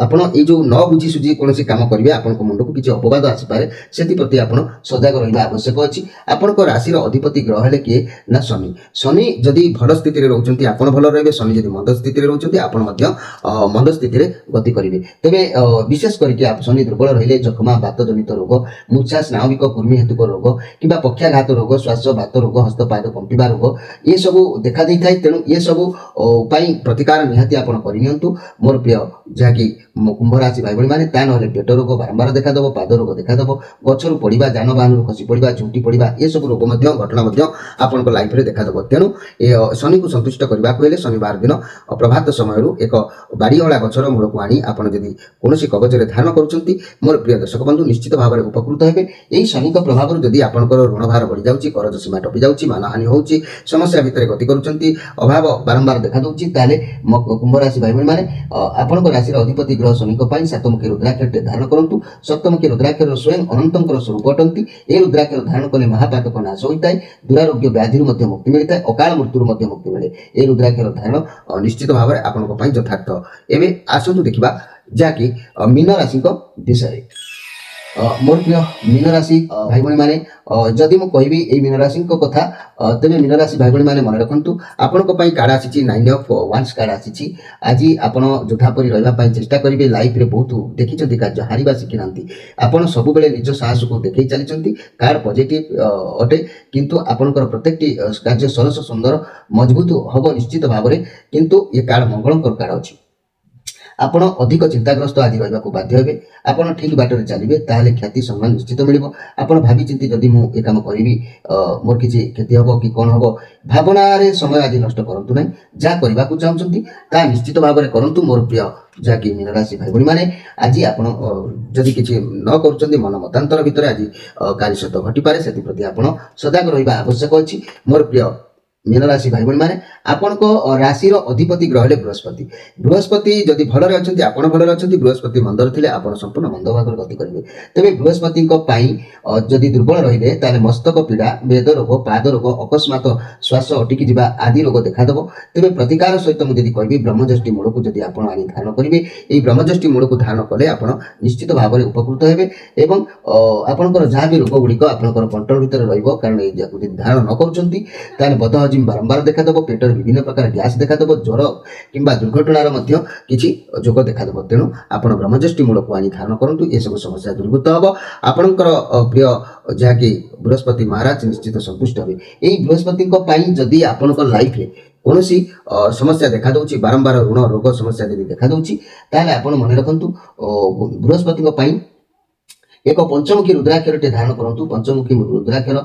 ଆପଣ ଏଇ ଯେଉଁ ନ ବୁଝି ସୁଝି କୌଣସି କାମ କରିବେ, ଆପଣଙ୍କ ମୁଣ୍ଡକୁ କିଛି ଅପବାଦ ଆସିପାରେ। ସେଥିପ୍ରତି ଆପଣ ସଜାଗ ରହିବା ଆବଶ୍ୟକ ଅଛି। ଆପଣଙ୍କ ରାଶିର ଅଧିପତି ଗ୍ରହ ହେଲେ କିଏ ନା ଶନି। ଶନି ଯଦି ଭଲ ସ୍ଥିତିରେ ରହୁଛନ୍ତି ଆପଣ ଭଲ ରହିବେ। ଶନି ଯଦି ମନ୍ଦ ସ୍ଥିତିରେ ରହୁଛନ୍ତି ଆପଣ ମଧ୍ୟ ମନ୍ଦ ସ୍ଥିତିରେ ଗତି କରିବେ। ତେବେ ବିଶେଷ କରିକି ଶନି ଦୁର୍ବଳ ରହିଲେ ଯକ୍ଷ୍ମା, ବାତଜନିତ ରୋଗ, ମୂର୍ଚ୍ଛା, ସ୍ନାୟବିକ, କୃମି ହେତୁକ ରୋଗ କିମ୍ବା ପକ୍ଷାଘାତ ରୋଗ, ଶ୍ୱାସ, ବାତ ରୋଗ, ହସ୍ତପାଦ କମ୍ପିବା ରୋଗ, ଏସବୁ ଦେଖା ଦେଇଥାଏ। ତେଣୁ ଏସବୁ ପାଇଁ ପ୍ରତିକାର ନିହାତି ଆପଣ କରିନିଅନ୍ତୁ ମୋର ପ୍ରିୟ ଯାହାକି କୁମ୍ଭ ରାଶି ଭାଇ ଭଉଣୀମାନେ। ତା ନହେଲେ ପେଟ ରୋଗ ବାରମ୍ବାର ଦେଖାଦେବ, ପାଦ ରୋଗ ଦେଖାଦେବ, ଗଛରୁ ପଡ଼ିବା, ଯାନବାହନରୁ ଖସି ପଡ଼ିବା, ଝୁଣ୍ଟି ପଡ଼ିବା, ଏସବୁ ରୋଗ ମଧ୍ୟ ଘଟଣା ମଧ୍ୟ ଆପଣଙ୍କ ଲାଇଫରେ ଦେଖାଦେବ। ତେଣୁ ଶନିକୁ ସନ୍ତୁଷ୍ଟ କରିବାକୁ ହେଲେ ଶନିବାର ଦିନ ପ୍ରଭାତ ସମୟରୁ ଏକ ବାଡ଼ିଅଁଳା ଗଛର ମୂଳକୁ ଆଣି ଆପଣ ଯଦି କୌଣସି କବଚରେ ଧାରଣ କରୁଛନ୍ତି ମୋର ପ୍ରିୟ ଦର୍ଶକ ବନ୍ଧୁ ନିଶ୍ଚିତ ଭାବରେ ଉପକୃତ ହେବେ। ଏହି ଶନିଙ୍କ ପ୍ରଭାବରୁ ଯଦି ଆପଣଙ୍କର ଋଣଭାର ବଢ଼ିଯାଉଛି, କରଜ ସୀମା ଟପି ଯାଉଛି, ମାନହାନି ହେଉଛି, ସମସ୍ୟା ଭିତରେ ଗତି କରୁଛନ୍ତି, ଅଭାବ ବାରମ୍ବାର ଦେଖାଦେଉଛି, ତାହେଲେ କୁମ୍ଭ ରାଶି ଭାଇ ଭଉଣୀମାନେ ଆପଣଙ୍କ ରାଶିର ଅଧିପତି ଗ୍ରହ ଶନିଙ୍କ ପାଇଁ ସାତମୁଖୀ ରୁଦ୍ରାକ୍ଷରଟେ ଧାରଣ କରନ୍ତୁ। ସପ୍ତମୁଖୀ ରୁଦ୍ରାକ୍ଷର ସ୍ୱୟଂ ଅନନ୍ତଙ୍କର ସ୍ୱରୂପ ଅଟନ୍ତି। ଏହି ରୁଦ୍ରାକ୍ଷର ଧାରଣ କଲେ ମହାପାତକ ନାଶ ହୋଇଥାଏ, ଦୁରାରୋଗ୍ୟ ବ୍ୟାଧିରୁ ମଧ୍ୟ ମୁକ୍ତି ମିଳିଥାଏ, ଅକାଳ ମୃତ୍ୟୁରୁ ମଧ୍ୟ ମୁକ୍ତି ମିଳେ। ଏହି ରୁଦ୍ରାକ୍ଷର ଧାରଣ ନିଶ୍ଚିତ ଭାବରେ ଆପଣଙ୍କ ପାଇଁ ଯଥାର୍ଥ। ଏବେ ଆସନ୍ତୁ ଦେଖିବା ଯାହାକି ମୀନ ରାଶିଙ୍କ ବିଷୟରେ। ମୋର ପ୍ରିୟ ମୀନ ରାଶି ଭାଇ ଭଉଣୀମାନେ, ଯଦି ମୁଁ କହିବି ଏଇ ମୀନ ରାଶିଙ୍କ କଥା ତେବେ ମୀନ ରାଶି ଭାଇ ଭଉଣୀମାନେ ମନେ ରଖନ୍ତୁ ଆପଣଙ୍କ ପାଇଁ କାର୍ଡ଼ ଆସିଛି 9 ଅଫ୍ ୱାନ୍ସ କାର୍ଡ଼ ଆସିଛି। ଆଜି ଆପଣ ଯୋଦ୍ଧା ପରି ରହିବା ପାଇଁ ଚେଷ୍ଟା କରିବେ। ଲାଇଫରେ ବହୁତ ଦେଖିଛନ୍ତି କାର୍ଯ୍ୟ ହାରିବା ଶିଖିନାହାନ୍ତି, ଆପଣ ସବୁବେଳେ ନିଜ ସାହସକୁ ଦେଖେଇ ଚାଲିଛନ୍ତି। କାର୍ଡ଼ ପଜିଟିଭ ଅଟେ, କିନ୍ତୁ ଆପଣଙ୍କର ପ୍ରତ୍ୟେକଟି କାର୍ଯ୍ୟ ସରସ ସୁନ୍ଦର ମଜବୁତ ହେବ ନିଶ୍ଚିତ ଭାବରେ। କିନ୍ତୁ ଏ କାର୍ଡ଼ ମଙ୍ଗଳଙ୍କର କାର୍ଡ଼ ଅଛି। ଆପଣ ଅଧିକ ଚିନ୍ତାଗ୍ରସ୍ତ ଆଜି ରହିବାକୁ ବାଧ୍ୟ ହେବେ। ଆପଣ ଠିକ୍ ବାଟରେ ଚାଲିବେ ତାହେଲେ ଖ୍ୟାତି ସମ୍ମାନ ନିଶ୍ଚିତ ମିଳିବ। ଆପଣ ଭାବିଚିନ୍ତି ଯଦି ମୁଁ ଏ କାମ କରିବି ମୋର କିଛି କ୍ଷତି ହେବ କି କ'ଣ ହେବ, ଭାବନାରେ ସମୟ ଆଜି ନଷ୍ଟ କରନ୍ତୁ ନାହିଁ। ଯାହା କରିବାକୁ ଚାହୁଁଛନ୍ତି ତାହା ନିଶ୍ଚିତ ଭାବରେ କରନ୍ତୁ ମୋର ପ୍ରିୟ ଯାହାକି ମୀନ ରାଶି ଭାଇ ଭଉଣୀମାନେ। ଆଜି ଆପଣ ଯଦି କିଛି ନ କରୁଛନ୍ତି ମନ ମତାନ୍ତର ଭିତରେ ଆଜି କାର୍ଯ୍ୟସିଦ୍ଧ ଘଟିପାରେ, ସେଥିପ୍ରତି ଆପଣ ସଜାଗ ରହିବା ଆବଶ୍ୟକ ଅଛି ମୋର ପ୍ରିୟ ମୀନ ରାଶି ଭାଇ ଭଉଣୀମାନେ। ଆପଣଙ୍କ ରାଶିର ଅଧିପତି ଗ୍ରହ ହେଲେ ବୃହସ୍ପତି। ବୃହସ୍ପତି ଯଦି ଭଲରେ ଅଛନ୍ତି ଆପଣ ଭଲରେ ଅଛନ୍ତି, ବୃହସ୍ପତି ମନ୍ଦରେ ଥିଲେ ଆପଣ ସମ୍ପୂର୍ଣ୍ଣ ମନ୍ଦ ଭାଗରେ ଗତି କରିବେ। ତେବେ ବୃହସ୍ପତିଙ୍କ ପାଇଁ ଯଦି ଦୁର୍ବଳ ରହିଲେ ତାହେଲେ ମସ୍ତକ ପୀଡ଼ା, ବେଦ ରୋଗ, ପାଦ ରୋଗ, ଅକସ୍ମାତ ଶ୍ୱାସ ଅଟକି ଯିବା ଆଦି ରୋଗ ଦେଖାଦେବ। ତେବେ ପ୍ରତିକାର ସହିତ ମୁଁ ଯଦି କହିବି ବ୍ରହ୍ମଯଷ୍ଟି ମୂଳକୁ ଯଦି ଆପଣ ଆଣି ଧାରଣ କରିବେ, ଏହି ବ୍ରହ୍ମଯଷ୍ଟି ମୂଳକୁ ଧାରଣ କଲେ ଆପଣ ନିଶ୍ଚିତ ଭାବରେ ଉପକୃତ ହେବେ ଏବଂ ଆପଣଙ୍କର ଯାହା ବି ରୋଗ ଗୁଡ଼ିକ ଆପଣଙ୍କର କଣ୍ଟ୍ରୋଲ ଭିତରେ ରହିବ। କାରଣ ଏଇ ଯାକୁ ଯଦି ଧାରଣ ନ କରୁଛନ୍ତି ତାହେଲେ ବଦ ବାରମ୍ବାର ଦେଖାଦେବ, ପେଟରେ ବିଭିନ୍ନ ପ୍ରକାର ଗ୍ୟାସ୍ ଦେଖାଦେବ, ଜ୍ୱର କିମ୍ବା ଦୁର୍ଘଟଣାର ମଧ୍ୟ କିଛି ଯୋଗ ଦେଖାଦେବ। ତେଣୁ ଆପଣ ବ୍ରହ୍ମଯଷ୍ଟି ମୂଳକୁ ଆଣି ଧାରଣ କରନ୍ତୁ, ଏସବୁ ସମସ୍ୟା ଦୂରୀଭୂତ ହେବ। ଆପଣଙ୍କର ପ୍ରିୟ ଯାହାକି ବୃହସ୍ପତି ମହାରାଜ ନିଶ୍ଚିତ ସନ୍ତୁଷ୍ଟ ହେବେ। ଏହି ବୃହସ୍ପତିଙ୍କ ପାଇଁ ଯଦି ଆପଣଙ୍କ ଲାଇଫରେ କୌଣସି ସମସ୍ୟା ଦେଖାଦେଉଛି, ବାରମ୍ବାର ଋଣ ରୋଗ ସମସ୍ୟା ଯଦି ଦେଖାଦେଉଛି, ତାହେଲେ ଆପଣ ମନେ ରଖନ୍ତୁ ବୃହସ୍ପତିଙ୍କ ପାଇଁ ଏକ ପଞ୍ଚମୁଖୀ ରୁଦ୍ରାକ୍ଷରଟେ ଧାରଣ କରନ୍ତୁ। ପଞ୍ଚମୁଖୀ ରୁଦ୍ରାକ୍ଷର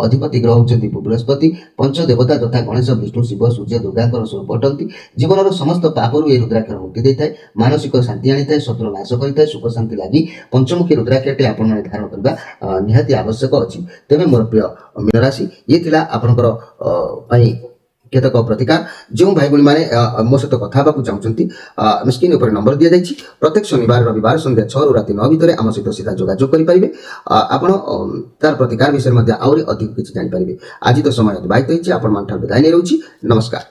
ଅଧିପତି ଗ୍ରହ ହେଉଛନ୍ତି ବୃହସ୍ପତି। ପଞ୍ଚ ଦେବତା ତଥା ଗଣେଶ, ବିଷ୍ଣୁ, ଶିବ, ସୂର୍ଯ୍ୟ, ଦୁର୍ଗାଙ୍କର ସ୍ୱରୂପ ଅଟନ୍ତି। ଜୀବନର ସମସ୍ତ ପାପରୁ ଏହି ରୁଦ୍ରାକ୍ଷର ମୁକ୍ତି ଦେଇଥାଏ, ମାନସିକ ଶାନ୍ତି ଆଣିଥାଏ, ଶତ୍ରୁ ନାଶ କରିଥାଏ, ସୁଖ ଶାନ୍ତି ଲାଗି ପଞ୍ଚମୁଖୀ ରୁଦ୍ରାକ୍ଷରଟେ ଆପଣମାନେ ଧାରଣ କରିବା ନିହାତି ଆବଶ୍ୟକ ଅଛି। ତେବେ ମୋର ପ୍ରିୟ ମୀନ ରାଶି, ଇଏ ଥିଲା ଆପଣଙ୍କର ପାଇଁ କେତେକ ପ୍ରତିକାର। ଯେଉଁ ଭାଇ ଭଉଣୀମାନେ ମୋ ସହିତ କଥା ହେବାକୁ ଚାହୁଁଛନ୍ତି ସ୍କ୍ରିନ୍ ଉପରେ ନମ୍ବର ଦିଆଯାଇଛି। ପ୍ରତ୍ୟେକ ଶନିବାର ରବିବାର ସନ୍ଧ୍ୟା 6ରୁ ରାତି 9 ଭିତରେ ଆମ ସହିତ ସିଧା ଯୋଗାଯୋଗ କରିପାରିବେ। ଆପଣ ତାର ପ୍ରତିକାର ବିଷୟରେ ମଧ୍ୟ ଆହୁରି ଅଧିକ କିଛି ଜାଣିପାରିବେ। ଆଜି ତ ସମୟ ଅତିବାହିତ ହୋଇଛି, ଆପଣମାନଙ୍କଠାରୁ ବିଦାୟ ନେଇ ରହୁଛି। ନମସ୍କାର।